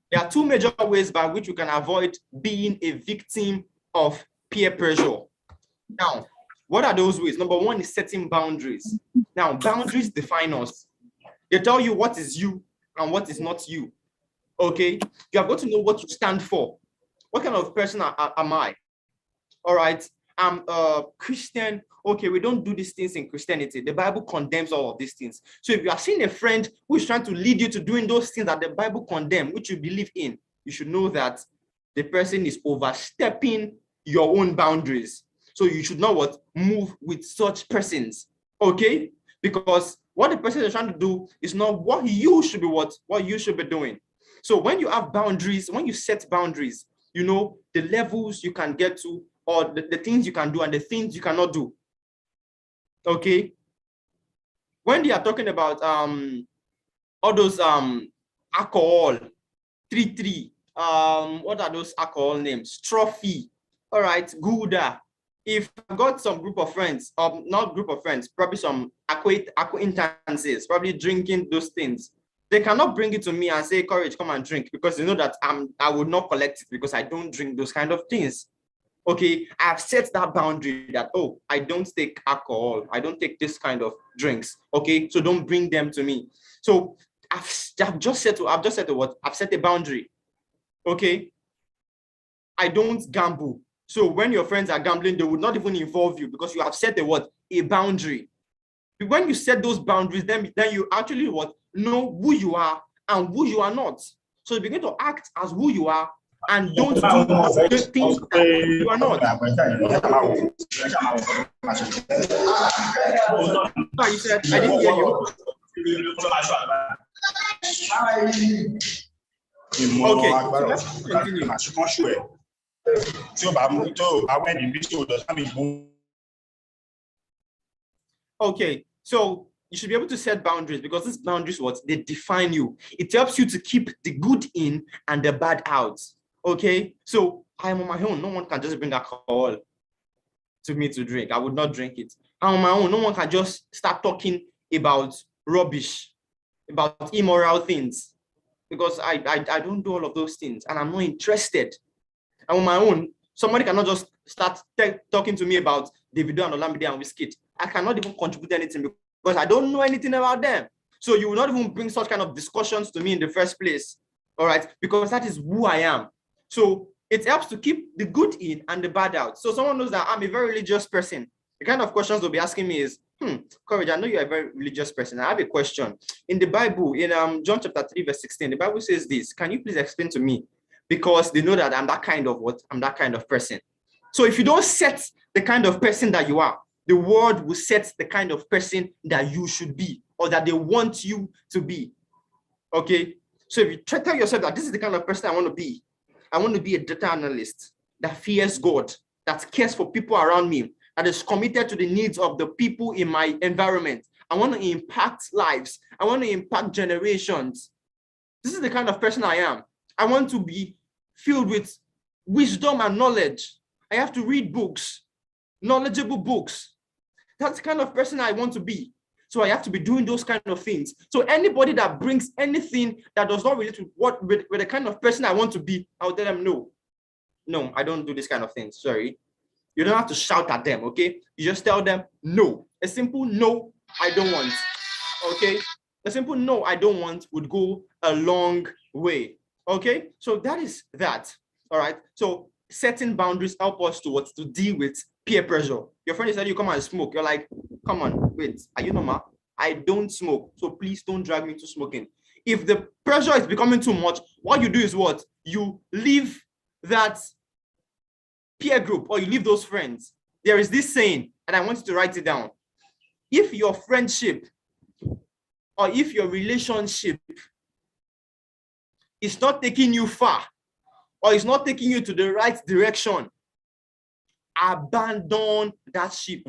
There are two major ways by which we can avoid being a victim of peer pressure. Now, what are those ways? Number one is setting boundaries. Now, boundaries define us. They tell you what is you and what is not you. Okay? You have got to know what you stand for. What kind of person am I? All right? I'm a Christian. Okay, we don't do these things in Christianity. The Bible condemns all of these things. So if you are seeing a friend who is trying to lead you to doing those things that the Bible condemns, which you believe in, you should know that the person is overstepping your own boundaries. So you should not move with such persons. Okay? Because what the person is trying to do is not what you should be doing. So when you have boundaries, when you set boundaries, you know the levels you can get to, or the things you can do and the things you cannot do. Okay. When they are talking about all those alcohol, 3-3, what are those alcohol names? Trophy, all right, Gouda. If I got some group of friends, not group of friends, probably some acquaintances, probably drinking those things, they cannot bring it to me and say, Courage, come and drink, because they know that I would not collect it because I don't drink those kind of things. Okay, I've set that boundary that, oh, I don't take alcohol. I don't take this kind of drinks. Okay, so don't bring them to me. So I've just set what? I've set a boundary. Okay, I don't gamble. So when your friends are gambling, they would not even involve you because you have set a boundary. When you set those boundaries, then you actually know who you are and who you are not. So you begin to act as who you are and don't do the things that you are not. No, you said, I didn't hear you. Okay, so let's continue. Okay, so you should be able to set boundaries because these boundaries, they define you. It helps you to keep the good in and the bad out. Okay, so I am on my own. No one can just bring alcohol to me to drink. I would not drink it. I'm on my own. No one can just start talking about rubbish, about immoral things, because I don't do all of those things and I'm not interested. I'm on my own. Somebody cannot just start talking to me about Davido and Olamide and Wizkid. I cannot even contribute anything because I don't know anything about them. So you will not even bring such kind of discussions to me in the first place. All right, because that is who I am. So it helps to keep the good in and the bad out. So someone knows that I'm a very religious person. The kind of questions they'll be asking me is, Courage, I know you're a very religious person. I have a question. In the Bible, in John chapter 3, verse 16, the Bible says this. Can you please explain to me? Because they know that I'm that kind of person. So if you don't set the kind of person that you are, the world will set the kind of person that you should be or that they want you to be. Okay? So if you tell yourself that this is the kind of person I want to be a data analyst that fears God, that cares for people around me, that is committed to the needs of the people in my environment. I want to impact lives. I want to impact generations. This is the kind of person I am. I want to be filled with wisdom and knowledge. I have to read books, knowledgeable books. That's the kind of person I want to be. So I have to be doing those kind of things. So anybody that brings anything that does not relate with the kind of person I want to be, I'll tell them no, I don't do this kind of thing. Sorry. You don't have to shout at them, okay? You just tell them no. A simple no, I don't want. Okay? A simple no, I don't want would go a long way. Okay? So that is that. All right. So setting boundaries help us to deal with peer pressure. Your friend is telling you come and smoke. You're like, come on, wait, are you normal? I don't smoke, so please don't drag me to smoking. If the pressure is becoming too much, what you do is what? You leave that peer group or you leave those friends. There is this saying, and I want you to write it down. If your friendship or if your relationship is not taking you far or is not taking you to the right direction, abandon that ship.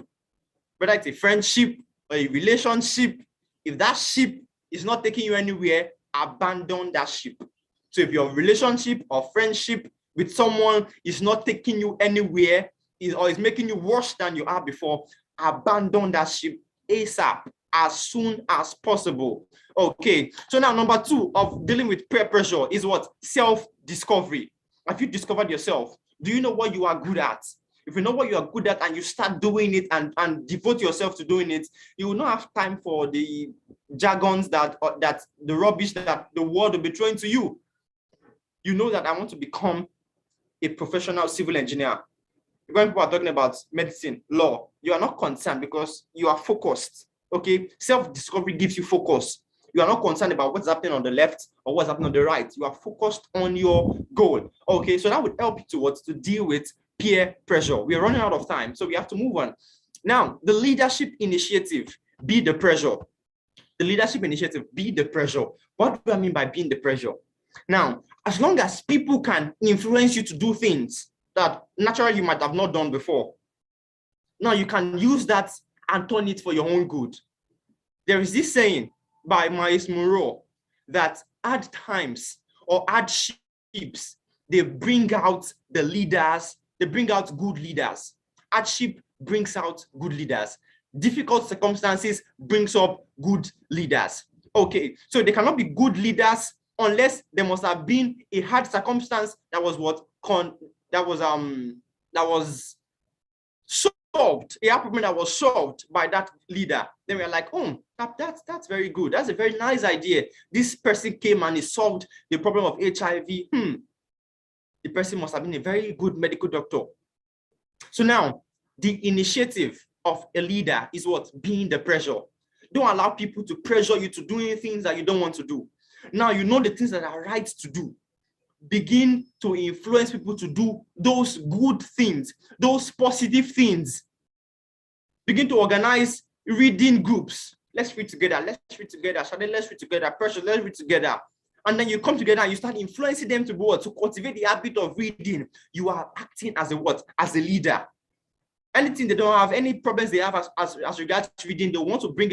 Whether it's a friendship or a relationship, if that ship is not taking you anywhere, abandon that ship. So if your relationship or friendship with someone is not taking you anywhere or is making you worse than you are before, abandon that ship ASAP, as soon as possible. Okay, so now number 2 of dealing with peer pressure is what? Self-discovery. Have you discovered yourself? Do you know what you are good at? If you know what you are good at and you start doing it and devote yourself to doing it, you will not have time for the jargons that the rubbish that the world will be throwing to you. You know that I want to become a professional civil engineer. When people are talking about medicine, law, you are not concerned because you are focused. Okay, self-discovery gives you focus. You are not concerned about what's happening on the left or what's happening on the right. You are focused on your goal. Okay, so that would help you to deal with peer pressure. We are running out of time, so we have to move on. Now, the leadership initiative, be the pressure. The leadership initiative, be the pressure. What do I mean by being the pressure? Now, as long as people can influence you to do things that naturally you might have not done before, now you can use that and turn it for your own good. There is this saying by Miles Monroe that hard times or hardships, they bring out the leaders, they bring out good leaders. Hardship brings out good leaders. Difficult circumstances brings up good leaders. Okay, so they cannot be good leaders unless there must have been a hard circumstance that was solved, a problem that was solved by that leader. Then we're like, oh, that's very good. That's a very nice idea. This person came and he solved the problem of HIV. The person must have been a very good medical doctor. So now, the initiative of a leader is what? Being the pressure. Don't allow people to pressure you to doing things that you don't want to do. Now you know the things that are right to do. Begin to influence people to do those good things, those positive things. Begin to organize reading groups. Let's read together. Let's read together. Let's read together. Pressure. Let's read together. And then you come together and you start influencing them to cultivate the habit of reading. You are acting as a what? As a leader. Anything they don't have, any problems they have as regards to reading, they want to bring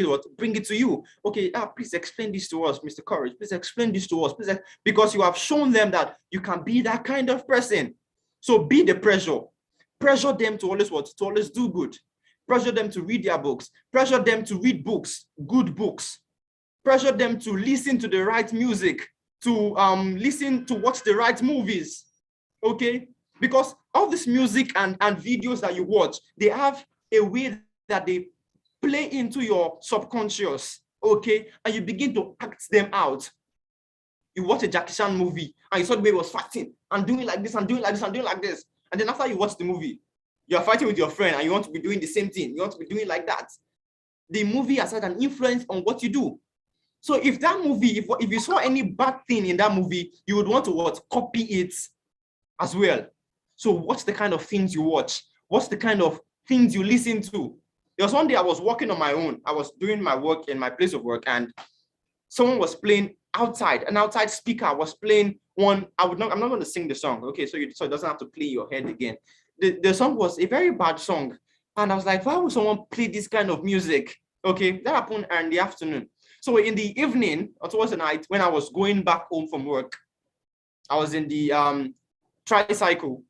it to you. Okay, please explain this to us, Mr. Courage. Please explain this to us, please, because you have shown them that you can be that kind of person. So be the pressure. Pressure them to always what? To always do good. Pressure them to read their books. Pressure them to read books, good books. Pressure them to listen to the right music, to watch the right movies. Okay? Because all this music and videos that you watch, they have a way that they play into your subconscious, okay? And you begin to act them out. You watch a Jackie Chan movie and you saw the way he was fighting and doing like this and doing like this and doing like this. And then after you watch the movie, you're fighting with your friend and you want to be doing the same thing. You want to be doing like that. The movie has had an influence on what you do. So if that movie, if you saw any bad thing in that movie, you would want to what? Copy it as well. So what's the kind of things you watch? What's the kind of things you listen to? There was one day I was working on my own. I was doing my work in my place of work and someone was playing outside. An outside speaker was playing one. I'm not going to sing the song. Okay, so it doesn't have to play your head again. The song was a very bad song. And I was like, why would someone play this kind of music? Okay, that happened in the afternoon. So in the evening or towards the night, when I was going back home from work, I was in the tricycle.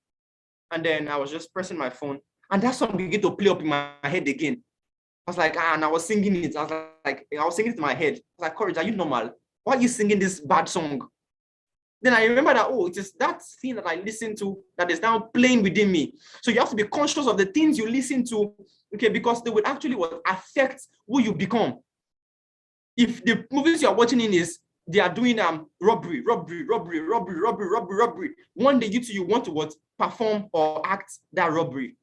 And then I was just pressing my phone and that song began to play up in my head again. I was like, and I was singing it. I was singing it in my head. I was like, Courage, are you normal? Why are you singing this bad song? Then I remember that, oh, it is that thing that I listen to that is now playing within me. So you have to be conscious of the things you listen to, okay, because they will actually affect who you become. If the movies you are watching they are doing robbery. One day you want to perform or act that robbery.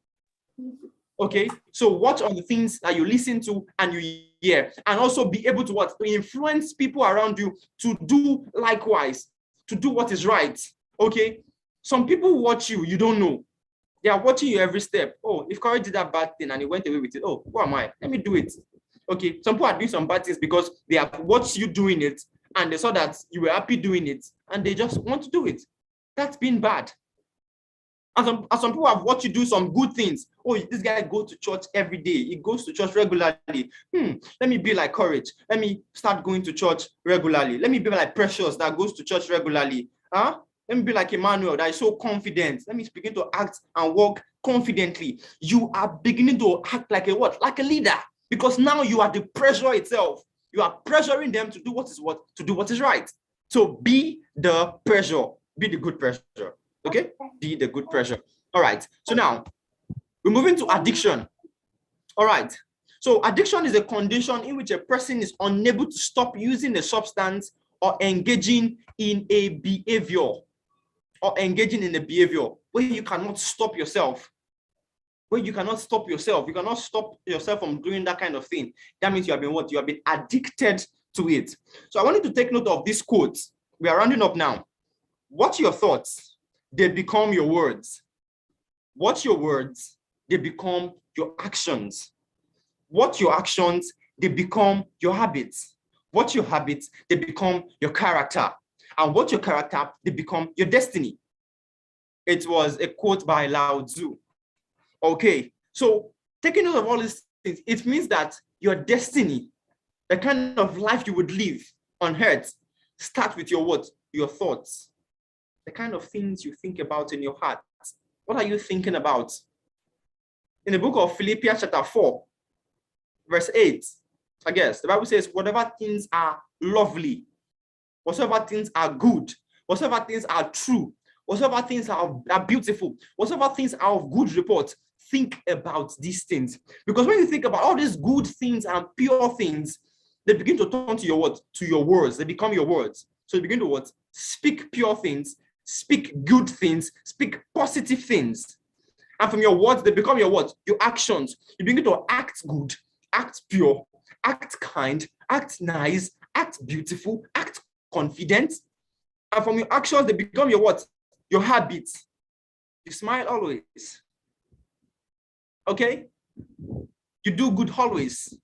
Okay, so watch on the things that you listen to and you hear, and also be able to to influence people around you to do likewise, to do what is right. Okay, some people watch you, you don't know. They are watching you every step. Oh, if Corey did that bad thing and he went away with it, oh, who am I? Let me do it. Okay, some people are doing some bad things because they have watched you doing it and they saw that you were happy doing it and they just want to do it. That's been bad. And some people have watched you do some good things. Oh, this guy goes to church every day. He goes to church regularly. Let me be like Courage. Let me start going to church regularly. Let me be like Precious that goes to church regularly. Let me be like Emmanuel that is so confident. Let me begin to act and walk confidently. You are beginning to act like a what? Like a leader. Because now you are the pressure itself. You are pressuring them to do what is right. So be the pressure. Be the good pressure. Okay, be the good pressure. All right, so now we're moving to addiction. All right, so addiction is a condition in which a person is unable to stop using a substance or engaging in a behavior where you cannot stop yourself. You cannot stop yourself from doing that kind of thing. That means you have been addicted to it. So I want you to take note of this quote. We are rounding up now. What's your thoughts? They become your words. What's your words? They become your actions. What your actions? They become your habits. What your habits? They become your character. And what your character? They become your destiny. It was a quote by Lao Tzu. Okay, so taking note of all these things, it means that your destiny, the kind of life you would live on earth, starts with your what? Your thoughts. The kind of things you think about in your heart. What are you thinking about? In the book of Philippians chapter 4, verse 8, I guess, the Bible says, whatever things are lovely, whatsoever things are good, whatsoever things are true, whatsoever things are beautiful, whatsoever things are of good report, think about these things. Because when you think about all these good things and pure things, they begin to turn to your what? To your words. They become your words. So you begin to what? Speak pure things, speak good things, speak positive things. And from your words, they become your what? Your actions. You begin to act good, act pure, act kind, act nice, act beautiful, act confident. And from your actions, they become your what? Your habits. You smile always. Okay? You do good always.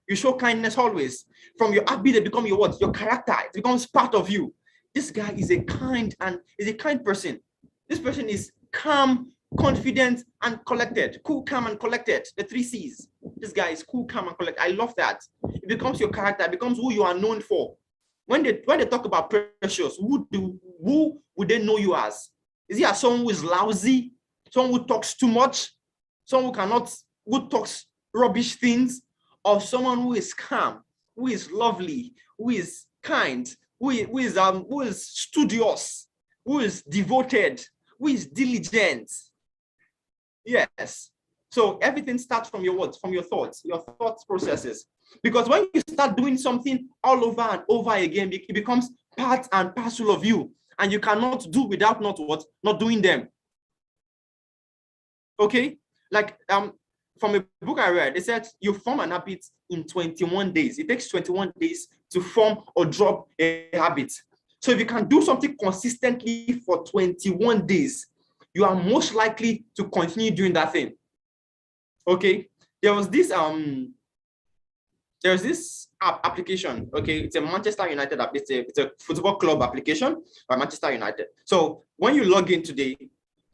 You show kindness always. From your habit, they become your what? Your character. It becomes part of you. This guy is a kind person. This person is calm, confident, and collected. Cool, calm, and collected. The 3 C's. This guy is cool, calm, and collected. I love that. It becomes your character. It becomes who you are known for. When they talk about Precious, who would they know you as? Is he as someone who is lousy? Someone who talks too much? Someone who talks rubbish things? Or someone who is calm, who is lovely, who is kind, who is studious, who is devoted, who is diligent? Yes. So everything starts from your words, from your thoughts processes. Because when you start doing something all over and over again, it becomes part and parcel of you, and you cannot do without not doing them. Okay, like from a book I read, it said you form an habit in 21 days. It takes 21 days to form or drop a habit. So if you can do something consistently for 21 days, you are most likely to continue doing that thing. Okay, there's this application. Okay, it's a Manchester United app. It's a football club application by Manchester United. So when you log in today,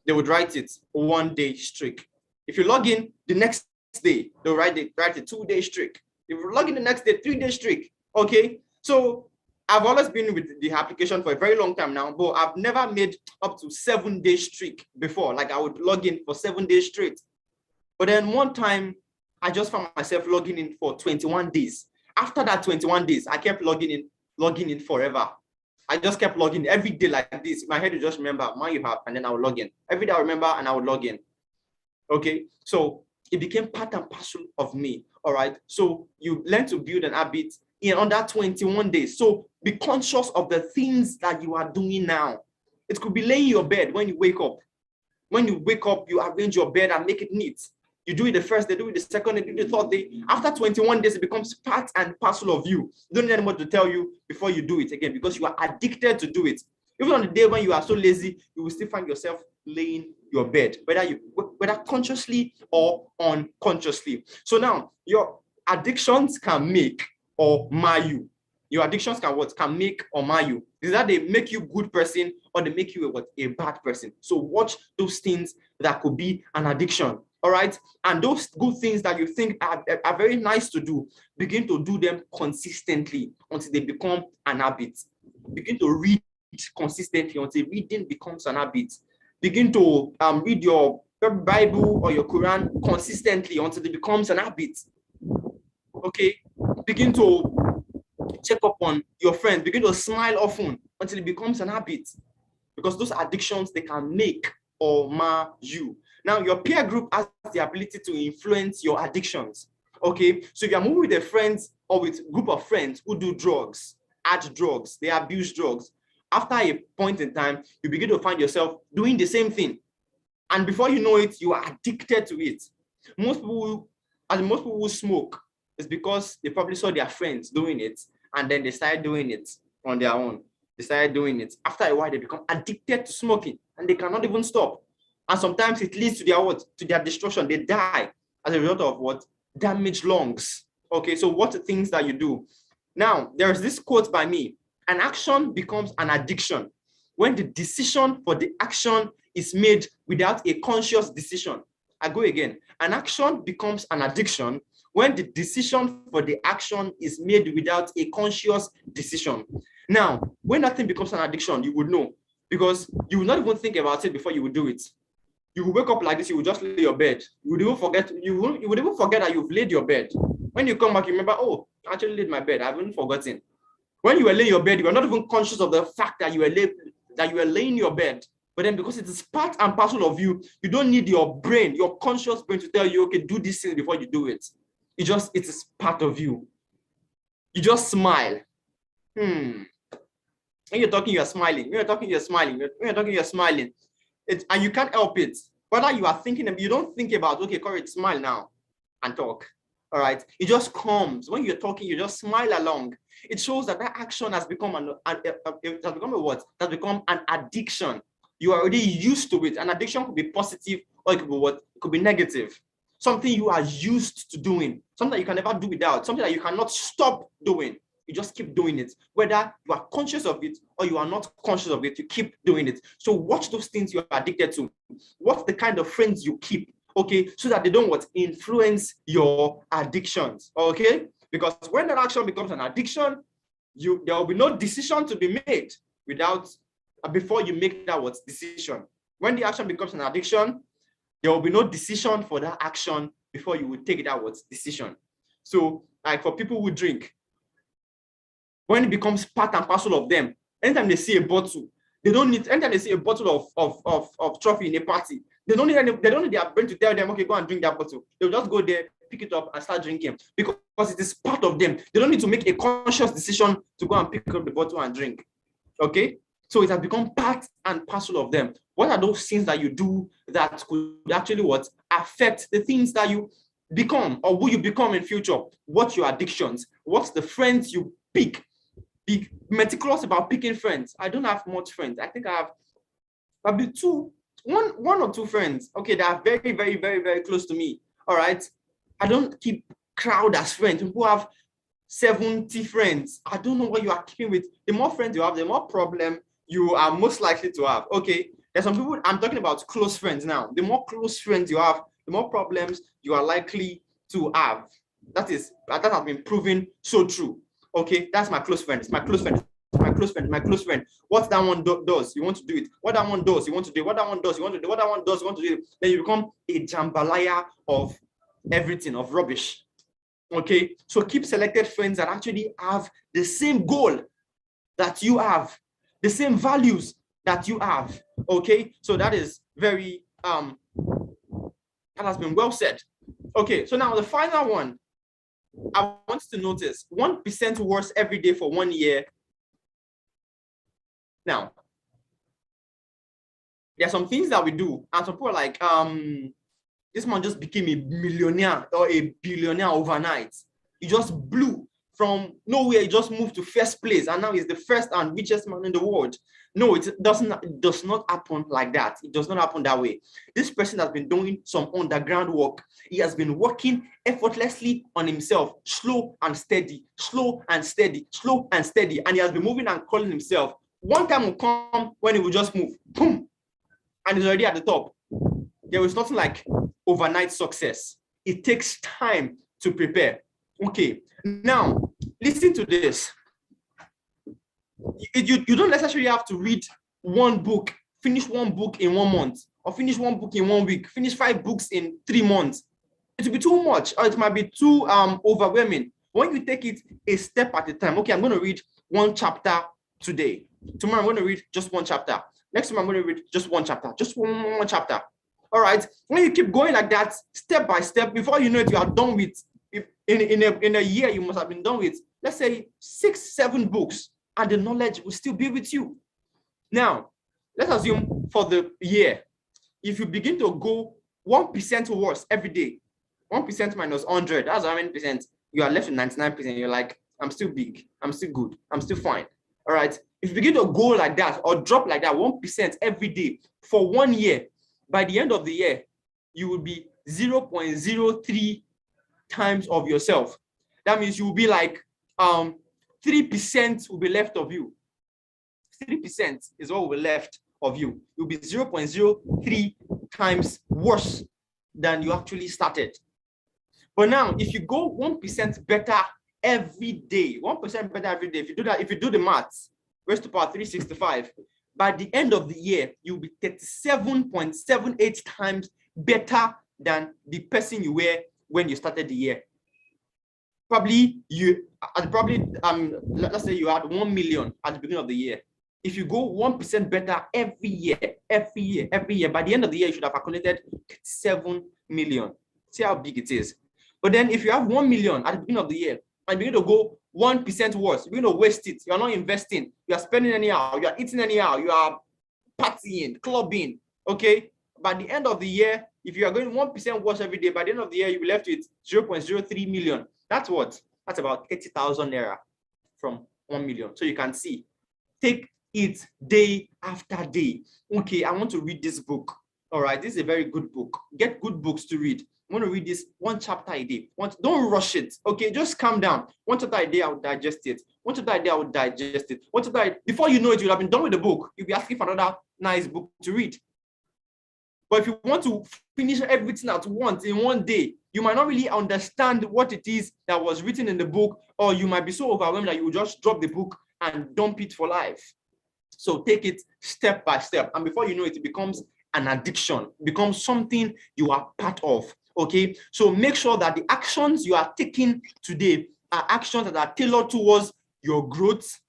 they would write it 1 day streak. If you log in the next day, they'll write a 2-day streak. If you log in the next day, 3-day streak. Okay, so I've always been with the application for a very long time now, but I've never made up to 7-day streak before. Like I would log in for 7 days straight. But then one time I just found myself logging in for 21 days. After that 21 days, I kept logging in forever. I just kept logging every day like this. My head would just remember, man, you have, and then I would log in. Every day I remember and I would log in. Okay, so it became part and parcel of me. All right, so you learn to build an habit in under 21 days. So be conscious of the things that you are doing now. It could be laying your bed when you wake up. When you wake up, you arrange your bed and make it neat. You do it the first day, do it the second day, do it the third day. After 21 days, it becomes part and parcel of you. You don't need anyone to tell you before you do it again, because you are addicted to do it. Even on the day when you are so lazy, you will still find yourself laying your bed, whether consciously or unconsciously. So now your addictions can make or mar you. Your addictions can make or mar you. Is that they make you a good person or they make you a bad person? So watch those things that could be an addiction. All right. And those good things that you think are very nice to do, begin to do them consistently until they become an habit. Begin to read consistently until reading becomes an habit. Begin to read your Bible or your Quran consistently until it becomes an habit. Okay. Begin to check up on your friends. Begin to smile often until it becomes an habit. Because those addictions, they can make or mar you. Now, your peer group has the ability to influence your addictions. Okay, so if you're moving with a friend or with a group of friends who do drugs, add drugs, they abuse drugs, after a point in time, you begin to find yourself doing the same thing. And before you know it, you are addicted to it. Most people who smoke, is because they probably saw their friends doing it, and then they started doing it on their own. They started doing it. After a while, they become addicted to smoking, and they cannot even stop. And sometimes it leads to their destruction. They die as a result of what? Damaged lungs. Okay, so what are the things that you do? Now, there's this quote by me: an action becomes an addiction when the decision for the action is made without a conscious decision. I go again. An action becomes an addiction when the decision for the action is made without a conscious decision. Now, when nothing becomes an addiction, you would know, because you will not even think about it before you will do it. You will wake up like this, you will just lay your bed. You would even forget that you've laid your bed. When you come back, you remember, oh, I actually laid my bed. I haven't forgotten. When you were laying your bed, you were not even conscious of the fact that you were laying your bed. But then because it is part and parcel of you, you don't need your brain, your conscious brain to tell you, okay, do this thing before you do it. It is part of you. You just smile. When you're talking, you're smiling. When you're talking, you're smiling. When you're talking, you're smiling. And you can't help it. Whether you are thinking, you don't think about, okay, courage, smile now and talk. All right. It just comes. When you're talking, you just smile along. It shows that action has become an addiction. You are already used to it. An addiction could be positive or it could be what? It could be negative. Something you are used to doing, something that you can never do without, something that you cannot stop doing. You just keep doing it. Whether you are conscious of it or you are not conscious of it, you keep doing it. So watch those things you are addicted to. What's the kind of friends you keep? Okay, so that they don't influence your addictions. Okay, because when that action becomes an addiction, there will be no decision to be made before you make that decision. When the action becomes an addiction, there will be no decision for that action before you will take that decision. So, like for people who drink, when it becomes part and parcel of them, anytime they see a bottle, anytime they see a bottle of trophy in a party, they don't need their brain to tell them, okay, go and drink that bottle. They'll just go there, pick it up and start drinking because it is part of them. They don't need to make a conscious decision to go and pick up the bottle and drink. Okay? So it has become part and parcel of them. What are those things that you do that could actually affect the things that you become or who you become in future? What's your addictions? What's the friends you pick? Be meticulous about picking friends. I don't have much friends. I think I have probably one or two friends. Okay, that are very, very, very, very close to me. All right. I don't keep crowd as friends. People have 70 friends. I don't know what you are keeping with. The more friends you have, the more problem you are most likely to have. Okay. There's some people, I'm talking about close friends now. The more close friends you have, the more problems you are likely to have. That has been proven so true. Okay, that's my close friend. It's my close friend. My close friend. My close friend. What that one does, you want to do it. What that one does, you want to do it. What that one does, you want to do. What that one does, you want to do it. Then you become a jambalaya of everything, of rubbish. Okay, so keep selected friends that actually have the same goal that you have, the same values that you have. Okay, so that is very that has been well said. Okay, so now the final one, I want you to notice 1% worse every day for 1 year. Now, there are some things that we do, and some people are like, this man just became a millionaire or a billionaire overnight. He just blew from nowhere. He just moved to first place, and now he's the first and richest man in the world. No, it does not happen like that. It does not happen that way. This person has been doing some underground work. He has been working effortlessly on himself, slow and steady, slow and steady, slow and steady, and he has been moving and calling himself. One time will come when he will just move, boom, and he's already at the top. There is nothing like overnight success. It takes time to prepare. Okay, now listen to this. You don't necessarily have to read one book, finish one book in 1 month, or finish one book in 1 week, finish 5 books in 3 months. It will be too much, or it might be too overwhelming. When you take it a step at a time, okay, I'm going to read 1 chapter today. Tomorrow I'm going to read just 1 chapter. Next time I'm going to read just 1 chapter, just one chapter. All right. When you keep going like that, step by step, before you know it, you are done with. In a year, you must have been done with, let's say, 6, 7 books, and the knowledge will still be with you. Now, let's assume for the year, if you begin to go 1% worse every day, 1% minus 100, that's how many percent? You are left with 99%. You're like, I'm still big, I'm still good, I'm still fine. All right. If you begin to go like that or drop like that 1% every day for 1 year, by the end of the year, you will be 0.03 times of yourself. That means you will be like 3% will be left of you. 3% is what will be left of you. You'll be 0.03 times worse than you actually started. But now, if you go 1% better every day, 1% better every day, if you do that, if you do the maths, raised to power 365, by the end of the year, you'll be 37.78 times better than the person you were when you started the year. Probably let's say you had 1 million at the beginning of the year. If you go 1% better every year, by the end of the year, you should have accumulated 7 million. See how big it is. But then if you have 1 million at the beginning of the year, and you begin to go 1% worse, you're going to waste it. You're not investing. You are spending anyhow. You are eating anyhow. You are partying, clubbing. Okay. By the end of the year, if you are going 1% worse every day, by the end of the year, you'll be left with 0.03 million. That's what? That's about 80,000 naira from 1 million. So you can see, take it day after day. Okay, I want to read this book. All right, this is a very good book. Get good books to read. I want to read this 1 chapter a day. Don't rush it. Okay, just calm down. 1 chapter a day, I will digest it. 1 chapter a day, I will digest it. 1 chapter before you know it, you'll have been done with the book. You'll be asking for another nice book to read. But if you want to finish everything at once in 1 day, you might not really understand what it is that was written in the book, or you might be so overwhelmed that you will just drop the book and dump it for life. So take it step by step. And before you know it, it becomes an addiction, becomes something you are part of. Okay, so make sure that the actions you are taking today are actions that are tailored towards your growth,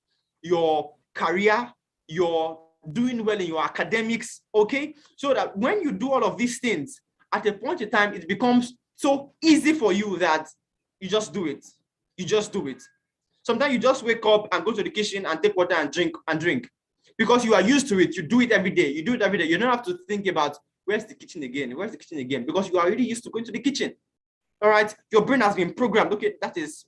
your career, your doing well in your academics. Okay, so that when you do all of these things, at a point in time, it becomes so easy for you that you just do it. You just do it. Sometimes you just wake up and go to the kitchen and take water and drink because you are used to it. You do it every day. You do it every day. You don't have to think about where's the kitchen again? Where's the kitchen again? Because you are already used to going to the kitchen. All right. Your brain has been programmed. Okay, this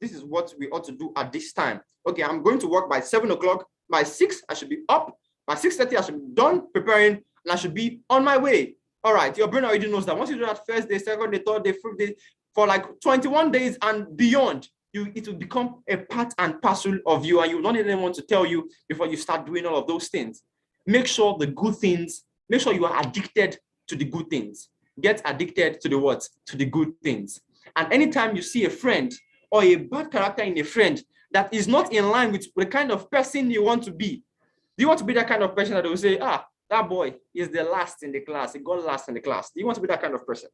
is what we ought to do at this time. Okay, I'm going to work by 7 o'clock. By 6, I should be up. By 6:30, I should be done preparing, and I should be on my way. All right. Your brain already knows that. Once you do that first day, second day, third day, fourth day, for like 21 days and beyond, it will become a part and parcel of you, and you don't even want to tell you before you start doing all of those things. Make sure the good things. Make sure you are addicted to the good things. Get addicted to the what? To the good things. And anytime you see a friend or a bad character in a friend that is not in line with the kind of person you want to be, do you want to be that kind of person that will say, that boy is the last in the class, he got last in the class? Do you want to be that kind of person?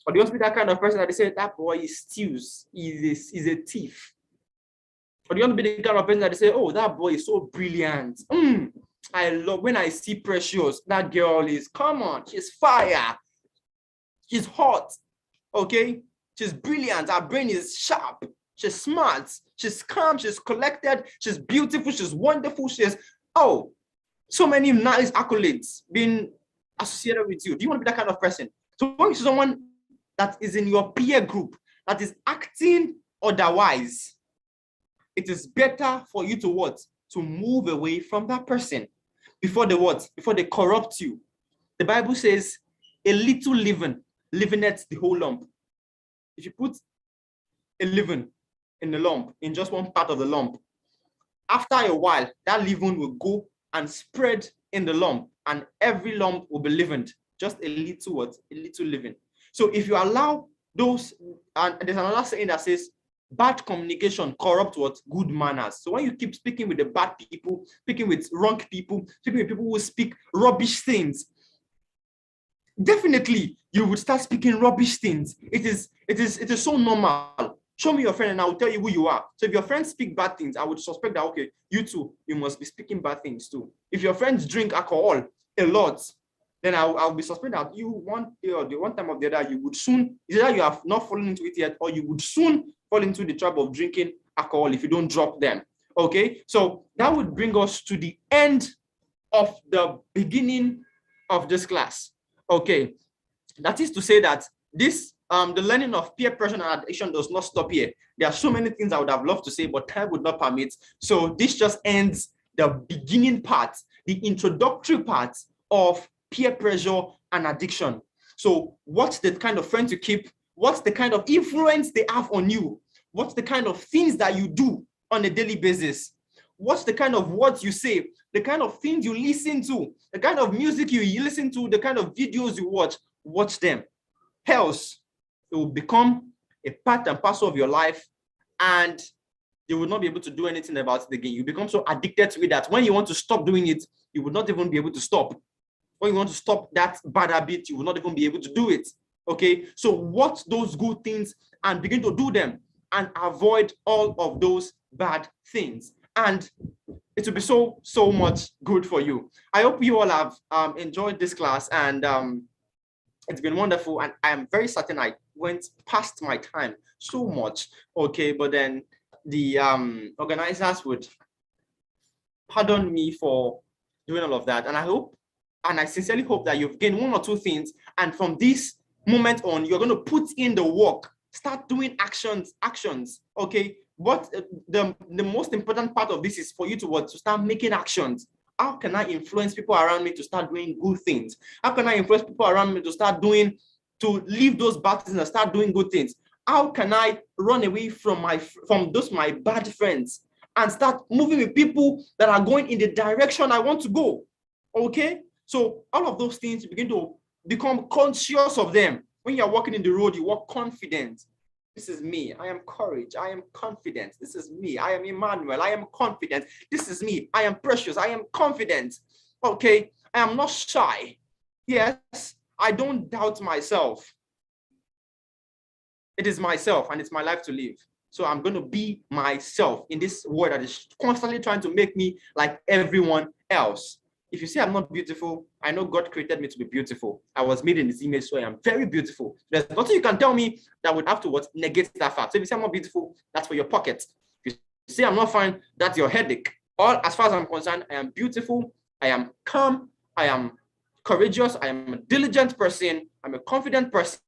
Or do you want to be that kind of person that they say that boy is steals, is a thief? Or do you want to be the kind of person that they say, oh, that boy is so brilliant. I love when I see Precious, that girl is, come on, she's fire. She's hot. Okay? She's brilliant. Her brain is sharp. She's smart. She's calm. She's collected. She's beautiful. She's wonderful. She's, oh, so many nice accolades being associated with you. Do you want to be that kind of person? So when you see someone that is in your peer group that is acting otherwise, it is better for you to what? To move away from that person before they what? Before they corrupt you. The Bible says, a little leaven leaveneth the whole lump. If you put a leaven in the lump, in just one part of the lump, after a while, that leaven will go and spread in the lump, and every lump will be leavened. Just a little what? A little leaven. So if you allow those, and there's another saying that says, bad communication corrupt what? Good manners. So when you keep speaking with the bad people, speaking with wrong people, speaking with people who speak rubbish things, definitely you would start speaking rubbish things. It is so normal. Show me your friend and I will tell you who you are. So if your friends speak bad things, I would suspect that, okay, you too, you must be speaking bad things too. If your friends drink alcohol a lot, then I'll be suspecting that you one day or the one time of the other, you would soon, either you have not fallen into it yet, or you would soon fall into the trap of drinking alcohol if you don't drop them. Okay, so that would bring us to the end of the beginning of this class. Okay, that is to say that this the learning of peer pressure and addiction does not stop here. There are so many things I would have loved to say, but time would not permit. So this just ends the beginning part, the introductory part of peer pressure and addiction. So what's the kind of friends you keep? What's the kind of influence they have on you? What's the kind of things that you do on a daily basis? What's the kind of words you say? The kind of things you listen to? The kind of music you listen to? The kind of videos you watch? Watch them. Else, it will become a part and parcel of your life, and you will not be able to do anything about it again. You become so addicted to it that when you want to stop doing it, you will not even be able to stop. When you want to stop that bad habit, you will not even be able to do it. Okay, so watch those good things and begin to do them and avoid all of those bad things. And it will be so much good for you. I hope you all have enjoyed this class, and it's been wonderful. And I am very certain I went past my time so much. Okay, but then the organizers would pardon me for doing all of that. And I hope, and I sincerely hope that you've gained one or two things. And from this moment on, you're going to put in the work, start doing actions. Okay, what the most important part of this is for you to start making actions. How can I influence people around me to start doing good things? How can I influence people around me to leave those bad things and start doing good things? How can I run away from my bad friends and start moving with people that are going in the direction I want to go? Okay, so all of those things, you begin to become conscious of them. When you're walking in the road, you walk confident. This is me. I am courage. I am confident. This is me. I am Emmanuel. I am confident. This is me. I am Precious. I am confident. Okay, I am not shy. Yes, I don't doubt myself. It is myself and it's my life to live. So I'm going to be myself in this world that is constantly trying to make me like everyone else. If you say I'm not beautiful, I know God created me to be beautiful. I was made in His image, so I am very beautiful. There's nothing you can tell me that would have to negate that fact. So if you say I'm not beautiful, that's for your pocket. If you say I'm not fine, that's your headache. As far as I'm concerned, I am beautiful, I am calm, I am courageous, I am a diligent person, I'm a confident person,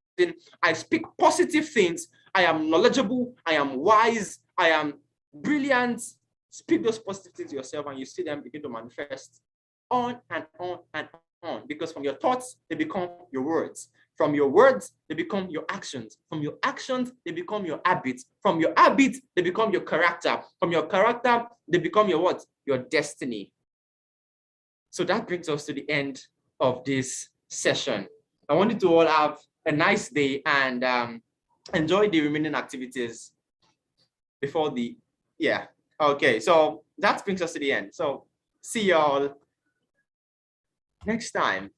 I speak positive things, I am knowledgeable, I am wise, I am brilliant. Speak those positive things to yourself and you see them begin to manifest on and on and on, because from your thoughts, they become your words. From your words, they become your actions. From your actions, they become your habits. From your habits, they become your character. From your character, they become your what? Your destiny. So that brings us to the end of this session. I want you to all have a nice day and enjoy the remaining activities before okay, so that brings us to the end. So see y'all next time.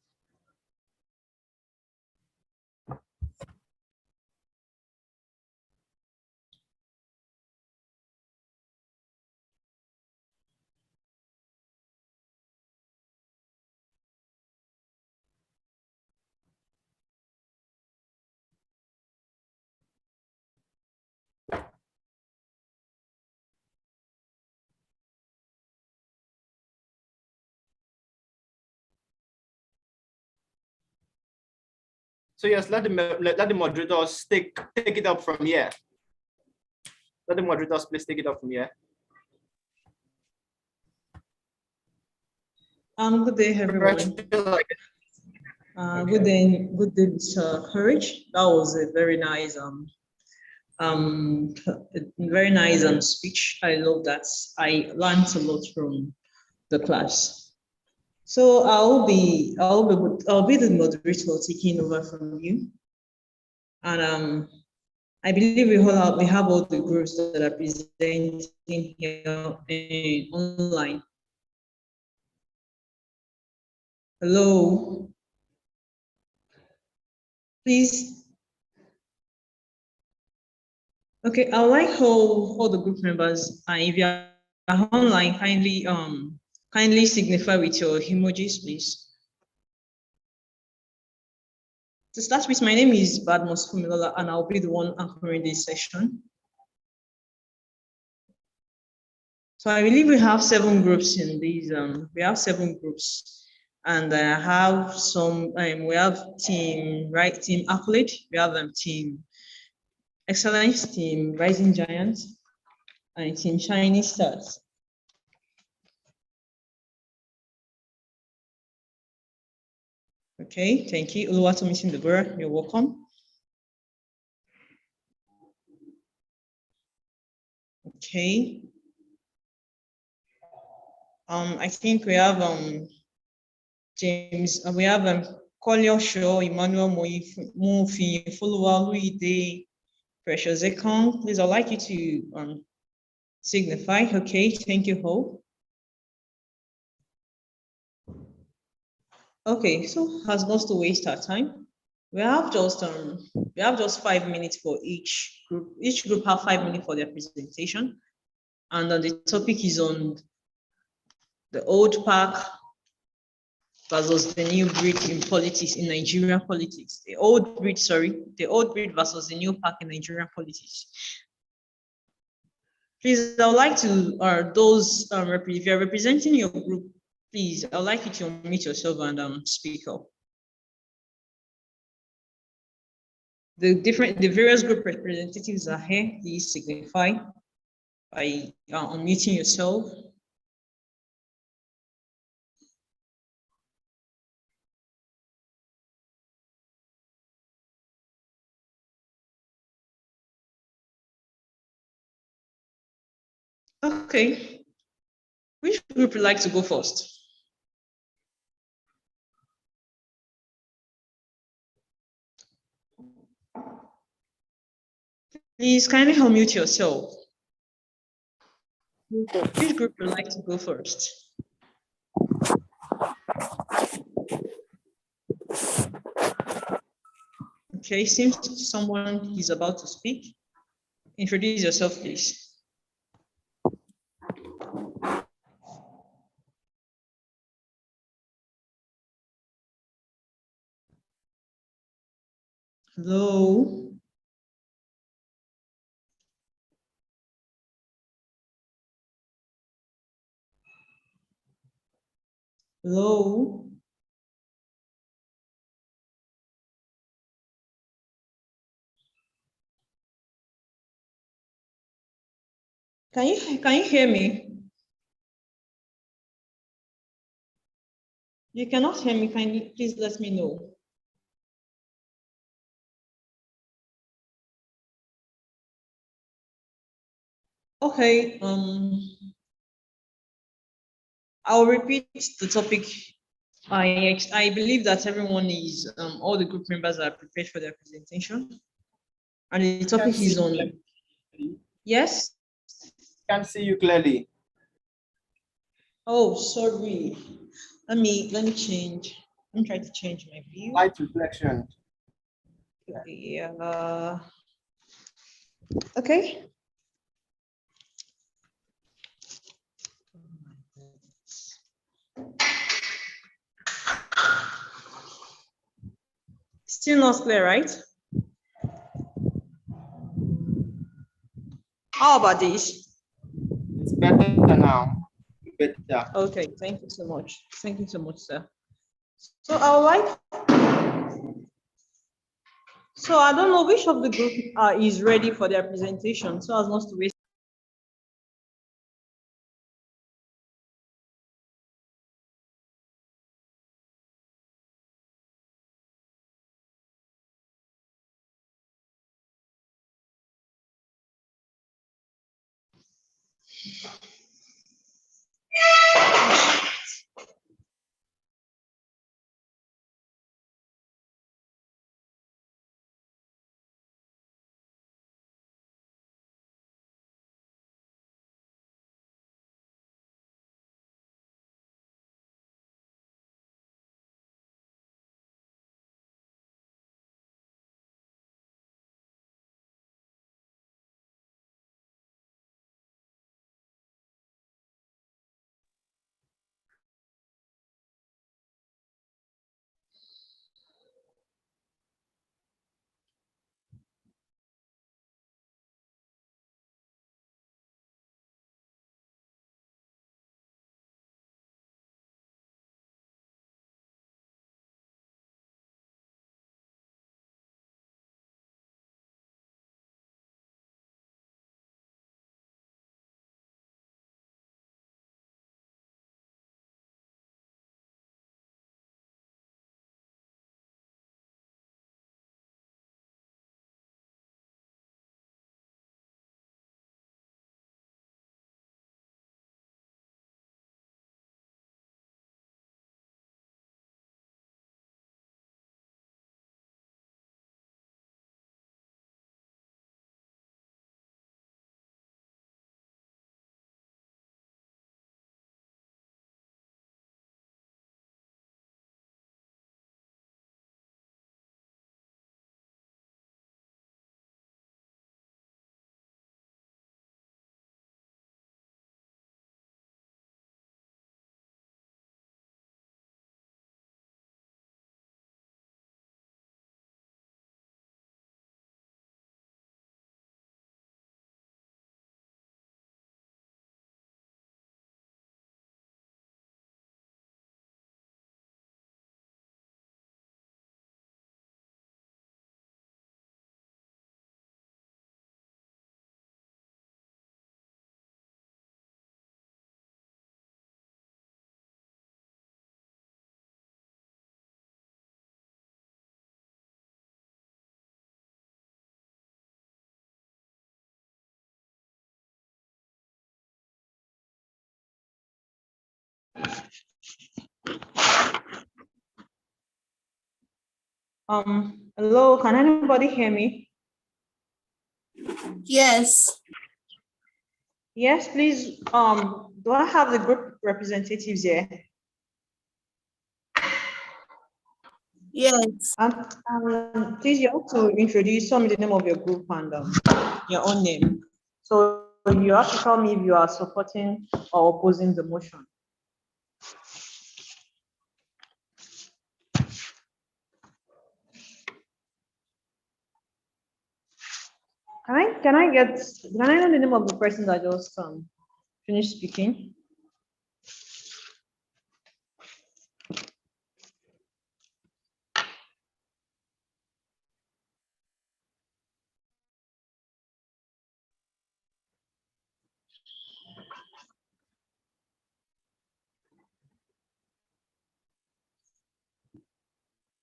So yes, let the moderators take it up from here. Let the moderators please take it up from here. Good day, everyone. Good day, Mr. Courage. That was a very nice speech. I love that. I learned a lot from the class. So I'll be the moderator taking over from you. And I believe we have all the groups that are presenting here online. Hello. Please. Okay, I'd like all the group members, if you are online, kindly signify with your emojis, please. To start with, my name is Badmos Fumilola, and I'll be the one anchoring this session. So I believe we have 7 groups in these. We have 7 groups, and I have some. We have team Accolade. We have team Excellence, team Rising Giants, and team Shining Stars. Okay, thank you. Oluwatomisin Deborah, you're welcome. Okay. I think we have James, we have Kolio Shaw, Emmanuel Mufi, Fuluwa Luide, Precious Ekong. Please, I'd like you to signify. Okay, thank you, Hope. Okay, so as not to waste our time, we have just 5 minutes for each group. Each group have 5 minutes for their presentation, and the topic is on the old park versus the new breed in politics, in Nigerian politics. The old breed versus the new park in Nigerian politics. Please, I would like to, if you're representing your group, please, I would like you to unmute yourself and speak up. The various group representatives are here. Please signify by unmuting yourself. Okay. Which group would like to go first? Please kindly unmute yourself. Which group would like to go first? Okay, seems someone is about to speak. Introduce yourself, please. Hello. Hello. Can you hear me? You cannot hear me. Kindly, please let me know. Okay. I'll repeat the topic. I believe that everyone is all the group members are prepared for their presentation, and the topic is on. Yes. Can't see you clearly. Oh, sorry. Let me change. Let me try to change my view. Light reflection. Yeah. Okay. Still not clear, right? How about this? It's better now. Better. Okay, thank you so much. Thank you so much, sir. So I would like So I don't know which of the group is ready for their presentation, so as not to waste. Hello, can anybody hear me? Yes. Yes, please. Do I have the group representatives here? Yes. Please, you have to introduce some the name of your group and your own name. So you have to tell me if you are supporting or opposing the motion. Can I know the name of the person that just finished speaking?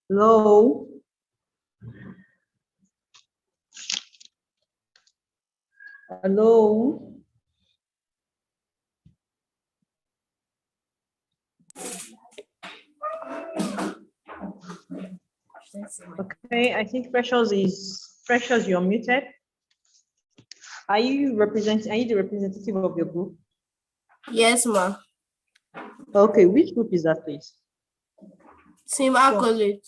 Hello. Hello. Okay, I think Precious, you're muted. Are you the representative of your group? Yes, ma. Okay, which group is that, please? Team Accolade.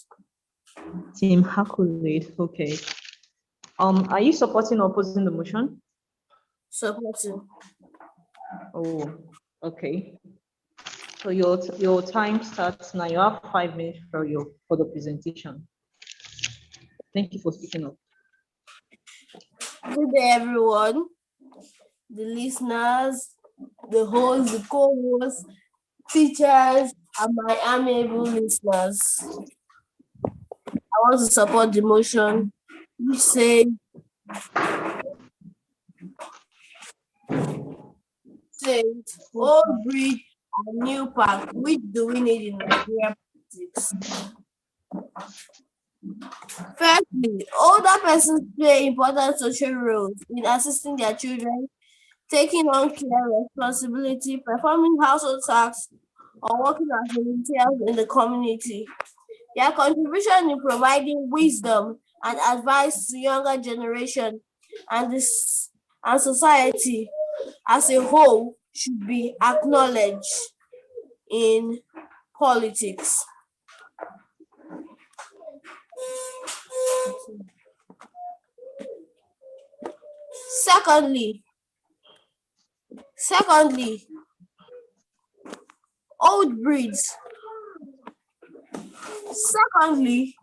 Team Accolade, okay. Are you supporting or opposing the motion? Supporting. Oh, okay. So your time starts now. You have 5 minutes for the presentation. Thank you for speaking up. Good day, everyone. The listeners, the hosts, the co-hosts, teachers, and my amiable listeners. I want to support the motion which says old breed and new pack. Which do we need in Nigeria politics? Firstly, older persons play important social roles in assisting their children, taking on care responsibility, performing household tasks, or working as volunteers in the community. Their contribution in providing wisdom and advice to younger generation and and society as a whole should be acknowledged in politics. Secondly, old breeds. Secondly,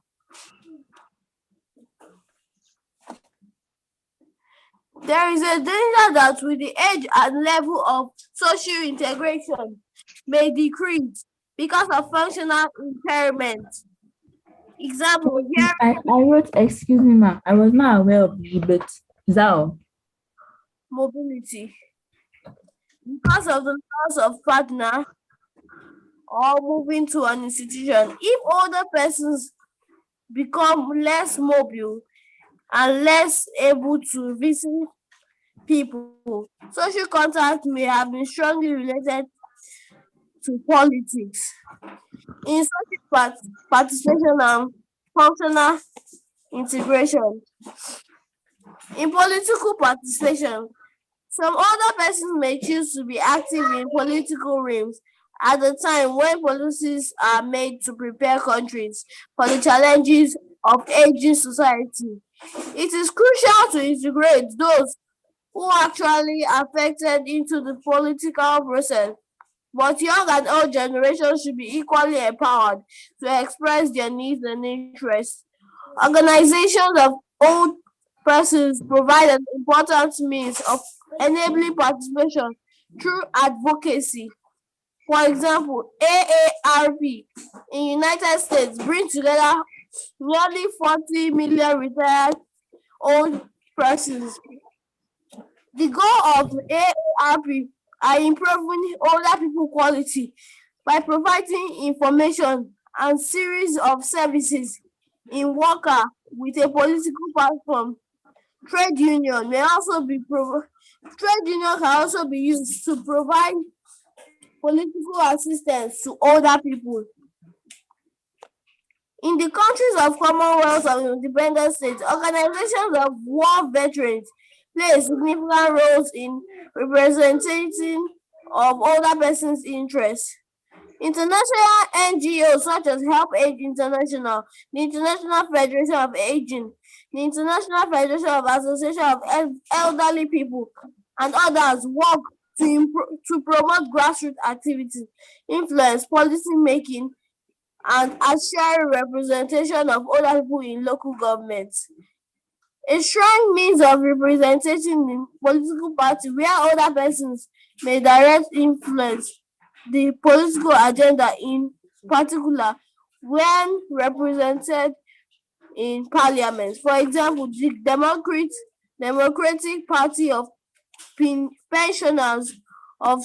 there is a danger that with the age and level of social integration may decrease because of functional impairment. Example here. I wrote, excuse me, ma'am. I was not aware of the debate. Is that all? Mobility. Because of the loss of partner or moving to an institution, if older persons become less mobile and less able to visit people, social contact may have been strongly related to politics. In social participation and functional integration. In political participation, some older persons may choose to be active in political realms at the time when policies are made to prepare countries for the challenges of aging society. It is crucial to integrate those who are actually affected into the political process, but young and old generations should be equally empowered to express their needs and interests. Organizations of old persons provide an important means of enabling participation through advocacy. For example, AARP in United States brings together nearly 40 million retired old persons. The goal of AARP are improving older people quality by providing information and series of services in worker with a political platform. Trade union can also be used to provide political assistance to older people. In the countries of Commonwealth and independent states, organizations of war veterans play significant roles in representing of older persons' interests. International NGOs such as Help Age International, the International Federation of Aging, the International Federation of Association of Elderly People, and others work to promote grassroots activities, influence policy making, and assure representation of older people in local governments. A strong means of representation in political party where older persons may direct influence the political agenda, in particular when represented in parliament. For example, the Democratic Party of Pensioners of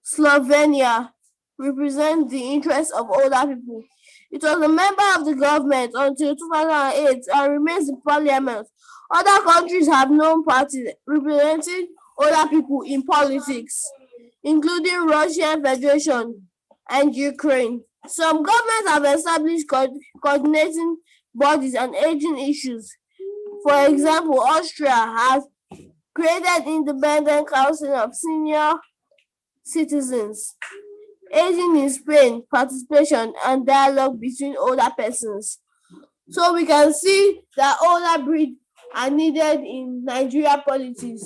Slovenia represent the interests of older people. It was a member of the government until 2008 and remains in parliament. Other countries have known parties representing older people in politics, including Russian Federation and Ukraine. Some governments have established coordinating bodies on aging issues. For example, Austria has created Independent Council of Senior Citizens. Aging in Spain, participation and dialogue between older persons. So we can see that older breed are needed in Nigeria politics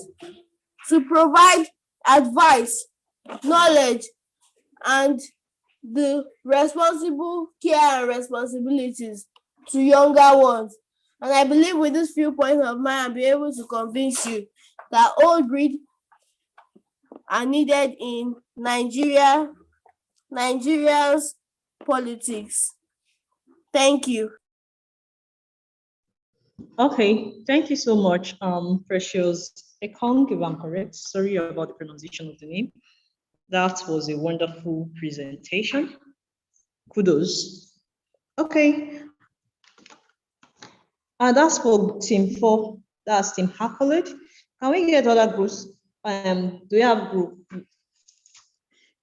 to provide advice, knowledge, and the responsible care and responsibilities to younger ones. And I believe with these few points of mine, I'll be able to convince you that old breed are needed in Nigeria's politics. Thank you. Okay, thank you so much, Precious Ekong, if I'm correct. Sorry about the pronunciation of the name. That was a wonderful presentation. Kudos. Okay, that's for team 4. That's team Accolade. Can we get other groups? Do we have group?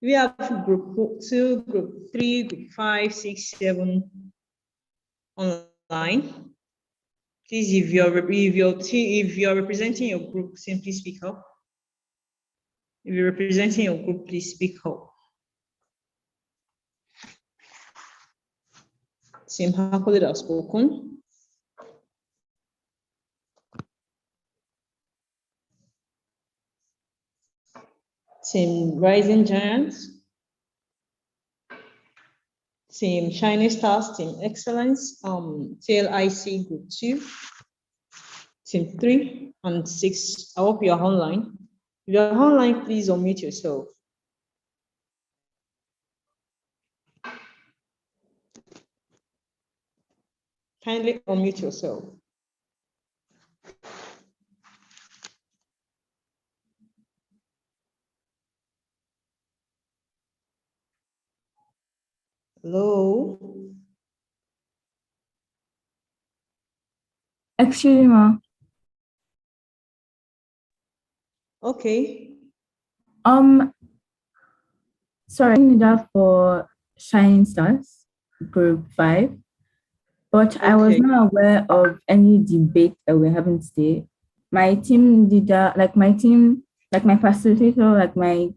We have group 2, group 3, group 5, 6, 7 online. Please, if you're representing your group, simply speak up. If you're representing your group, please speak up. Team Accolade has spoken. Team Rising Giants. Team Shining Stars, Team Excellence, TLIC Group 2, Team 3 and 6. I hope you're online. If you're online, please unmute yourself. Kindly unmute yourself. Hello? Excuse me, ma. Okay. Sorry, I need that for Shining Stars, Group 5. But I was Okay. not aware of any debate that we're having today. My team leader, like my facilitator,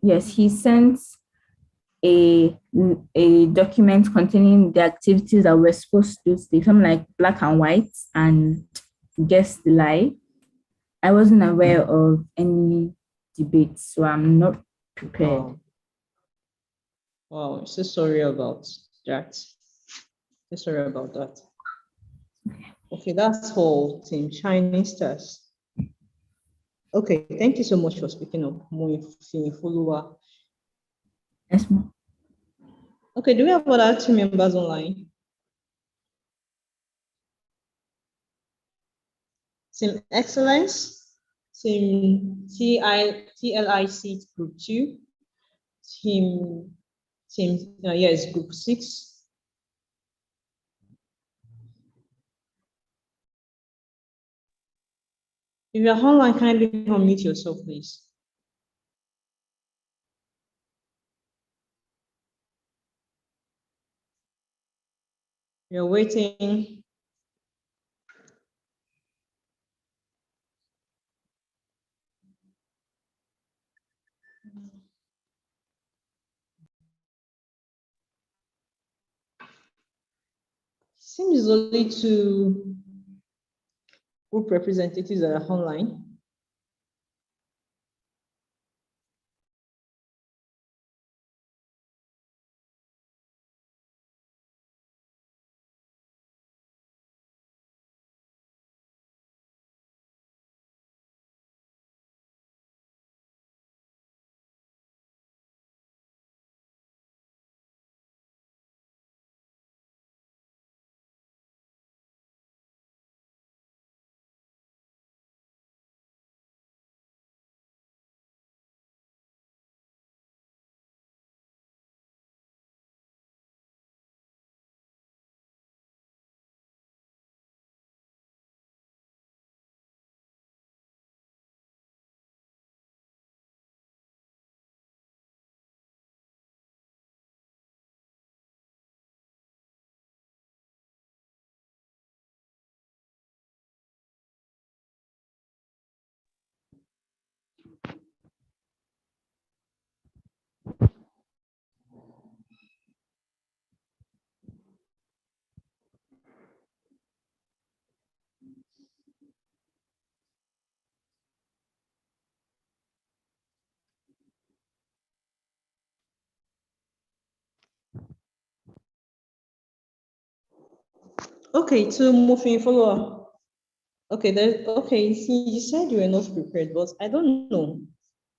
yes, he sent a document containing the activities that we're supposed to do today, something like black and white and guess the lie. I wasn't aware of any debates, so I'm not prepared. Wow, I'm so sorry about that. So sorry about that. Okay, that's for Team Shining Stars. Okay, thank you so much for speaking up. Follower. Yes, ma'am. Okay, do we have other team members online? Team Excellence, Team TLIC Group 2, yes, Group 6. If you're online, kindly unmute yourself, please. You're waiting. Seems only 2 group representatives that are online. Okay, to moving follower. Okay, see, you said you were not prepared, but I don't know.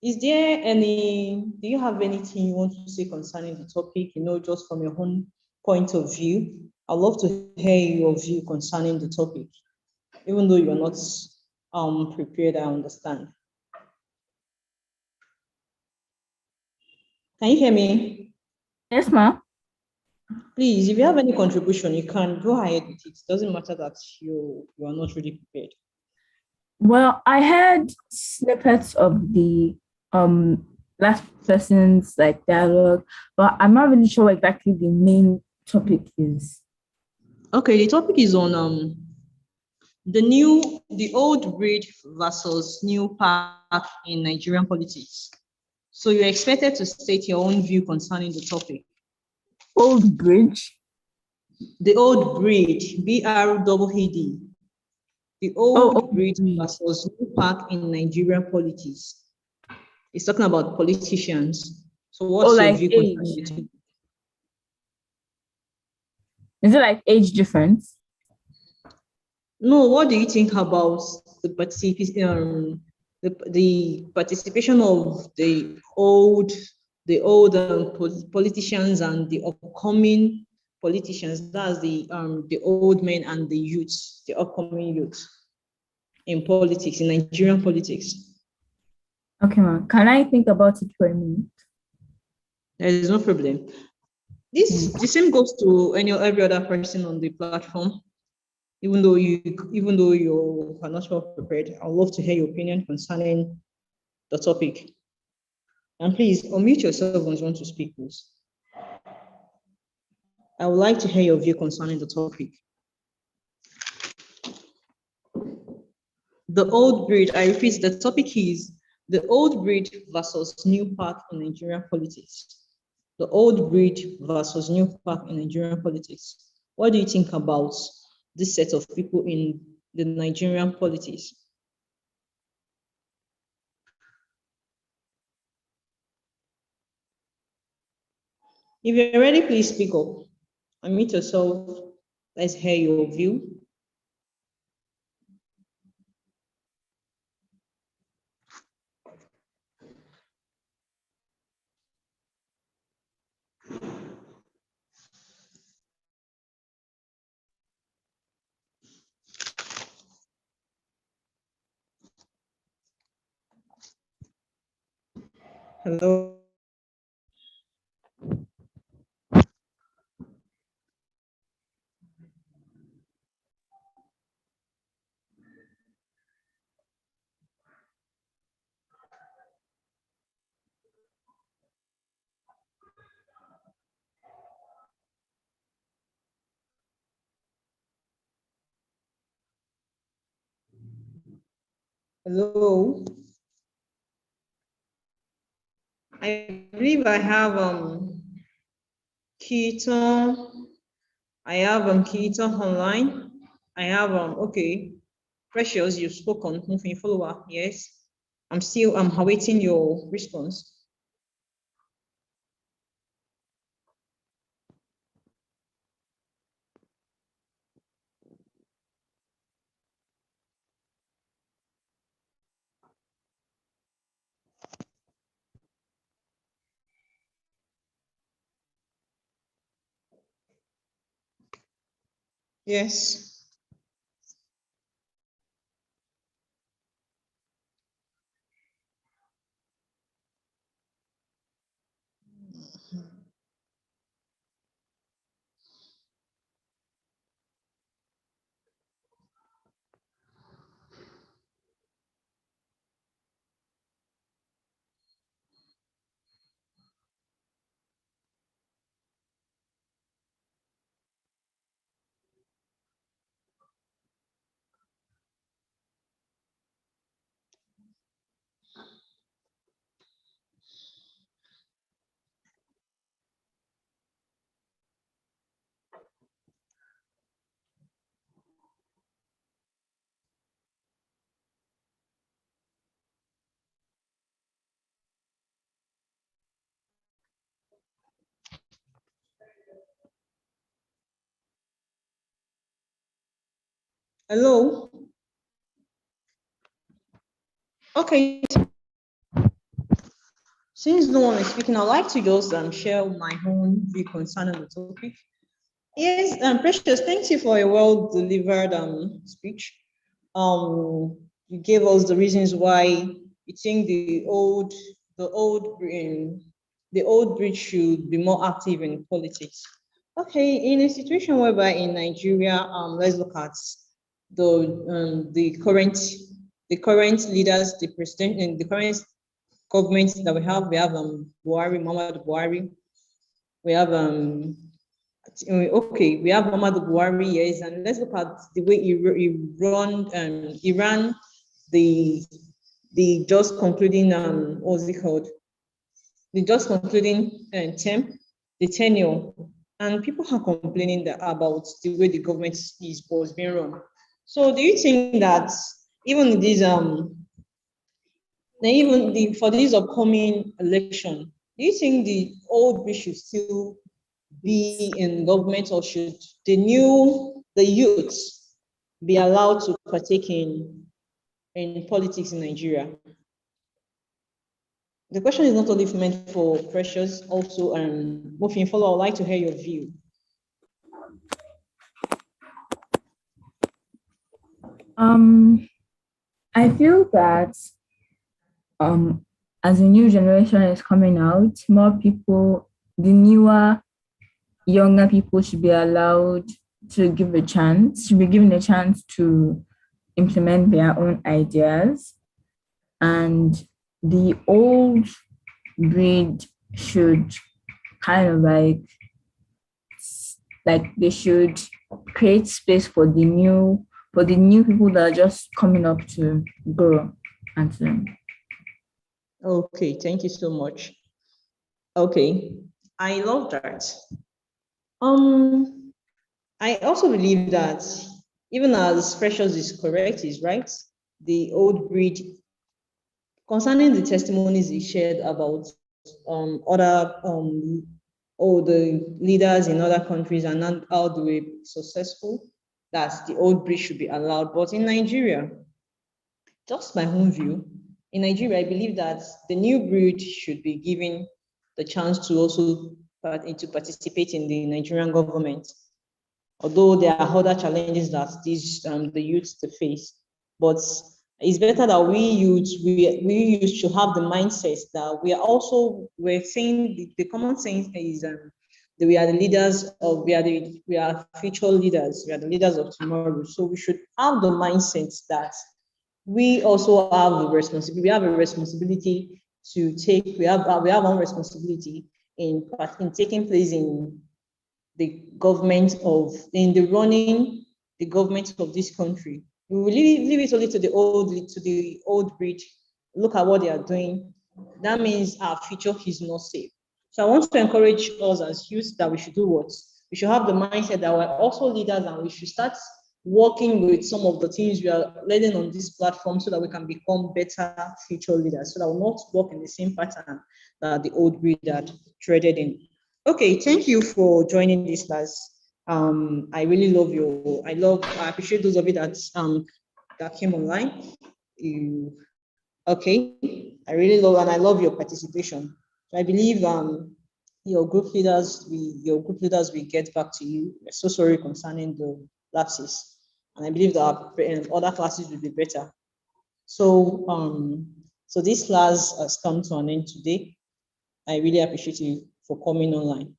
Is there do you have anything you want to say concerning the topic, just from your own point of view? I'd love to hear your view concerning the topic, even though you're not prepared, I understand. Can you hear me? Yes, ma'am. Please, if you have any contribution, you can go ahead with it. It doesn't matter that you are not really prepared. Well, I had snippets of the last person's like dialogue, but I'm not really sure what exactly the main topic is. Okay, the topic is on the old breed versus new path in Nigerian politics. So you're expected to state your own view concerning the topic. Old bridge. The old breed, BREED. The old breed versus new path in Nigerian politics. It's talking about politicians. So what's your like view concerning age? it? Is it like age difference? No, what do you think about the participation of the old politicians and the upcoming politicians? That's the old men and the youths, the upcoming youths in politics, in Nigerian politics. Okay, ma'am. Can I think about it for a minute? There is no problem. The same goes to every other person on the platform. Even though you are not well prepared, I'd love to hear your opinion concerning the topic. And please unmute yourself when you want to speak, please. I would like to hear your view concerning the topic. The old breed, I repeat, the topic is the old breed versus new path in Nigerian politics. The old breed versus new path in Nigerian politics. What do you think about this set of people in the Nigerian politics? If you're ready, please speak up. Unmute yourself. Let's hear your view. Hello. Hello. I believe I have Keaton. I have Keaton online. I have okay. Precious, you've spoken. Moving follower. Yes. I'm awaiting your response. Yes. Hello. Okay. Since no one is speaking, I'd like to just share my own view concerning the topic. Yes, Precious, thank you for a well-delivered speech. You gave us the reasons why you think the old breed should be more active in politics. Okay, in a situation whereby in Nigeria, let's look at the current leaders, the president, and the current government that we have. We have Buhari, Muhammad Buhari. We have okay, we have Muhammad Buhari, yes, and let's look at the way he ran the just concluding what's it called? The just concluding term, the tenure, and people are complaining about the way the government was being run. So, do you think that even these for this upcoming election, do you think the old we should still be in government, or should the youths be allowed to partake in politics in Nigeria? The question is not only meant for Precious, also moving forward, I would like to hear your view. I feel that as a new generation is coming out, more people, the newer, younger people should be allowed to should be given a chance to implement their own ideas. And the old breed should kind of like they should create space for the new people that are just coming up to grow and to. Okay, thank you so much. Okay, I love that. I also believe that even as Precious is correct, is right, the old breed, concerning the testimonies he shared about other the leaders in other countries and not how they were successful, that the old breed should be allowed. But in Nigeria, just my own view, in Nigeria, I believe that the new breed should be given the chance to also participate in the Nigerian government. Although there are other challenges that the youths to face, but it's better that we youths should have the mindset that we're saying the common sense is that we are the leaders of we are future leaders, we are the leaders of tomorrow. So we should have the mindset that we also have the responsibility. We have a responsibility to take. We have one responsibility in taking place in the running the government of this country. We will leave it only to the old breed. Look at what they are doing. That means our future is not safe. So I want to encourage us as youth that we should do what? We should have the mindset that we're also leaders, and we should start working with some of the things we are learning on this platform so that we can become better future leaders, so that we'll not work in the same pattern that the old breed had treaded in. Okay, thank you for joining this class. I really I appreciate those of you that came online. Okay, I really love your participation. So I believe your group leaders will get back to you. We're so sorry concerning the lapses, and I believe that other classes will be better. So so this class has come to an end today. I really appreciate you for coming online.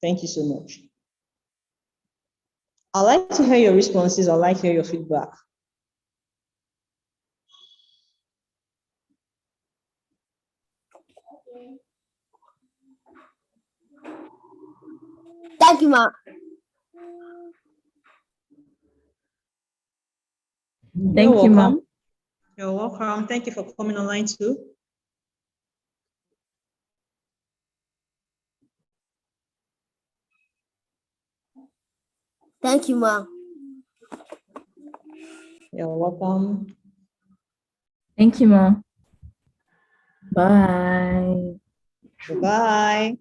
Thank you so much. I'd like to hear your responses. I'd like to hear your feedback. Thank you, ma. Thank you, ma. You're welcome. Thank you for coming online too. Thank you, ma. You're welcome. Thank you, ma. Bye. Bye.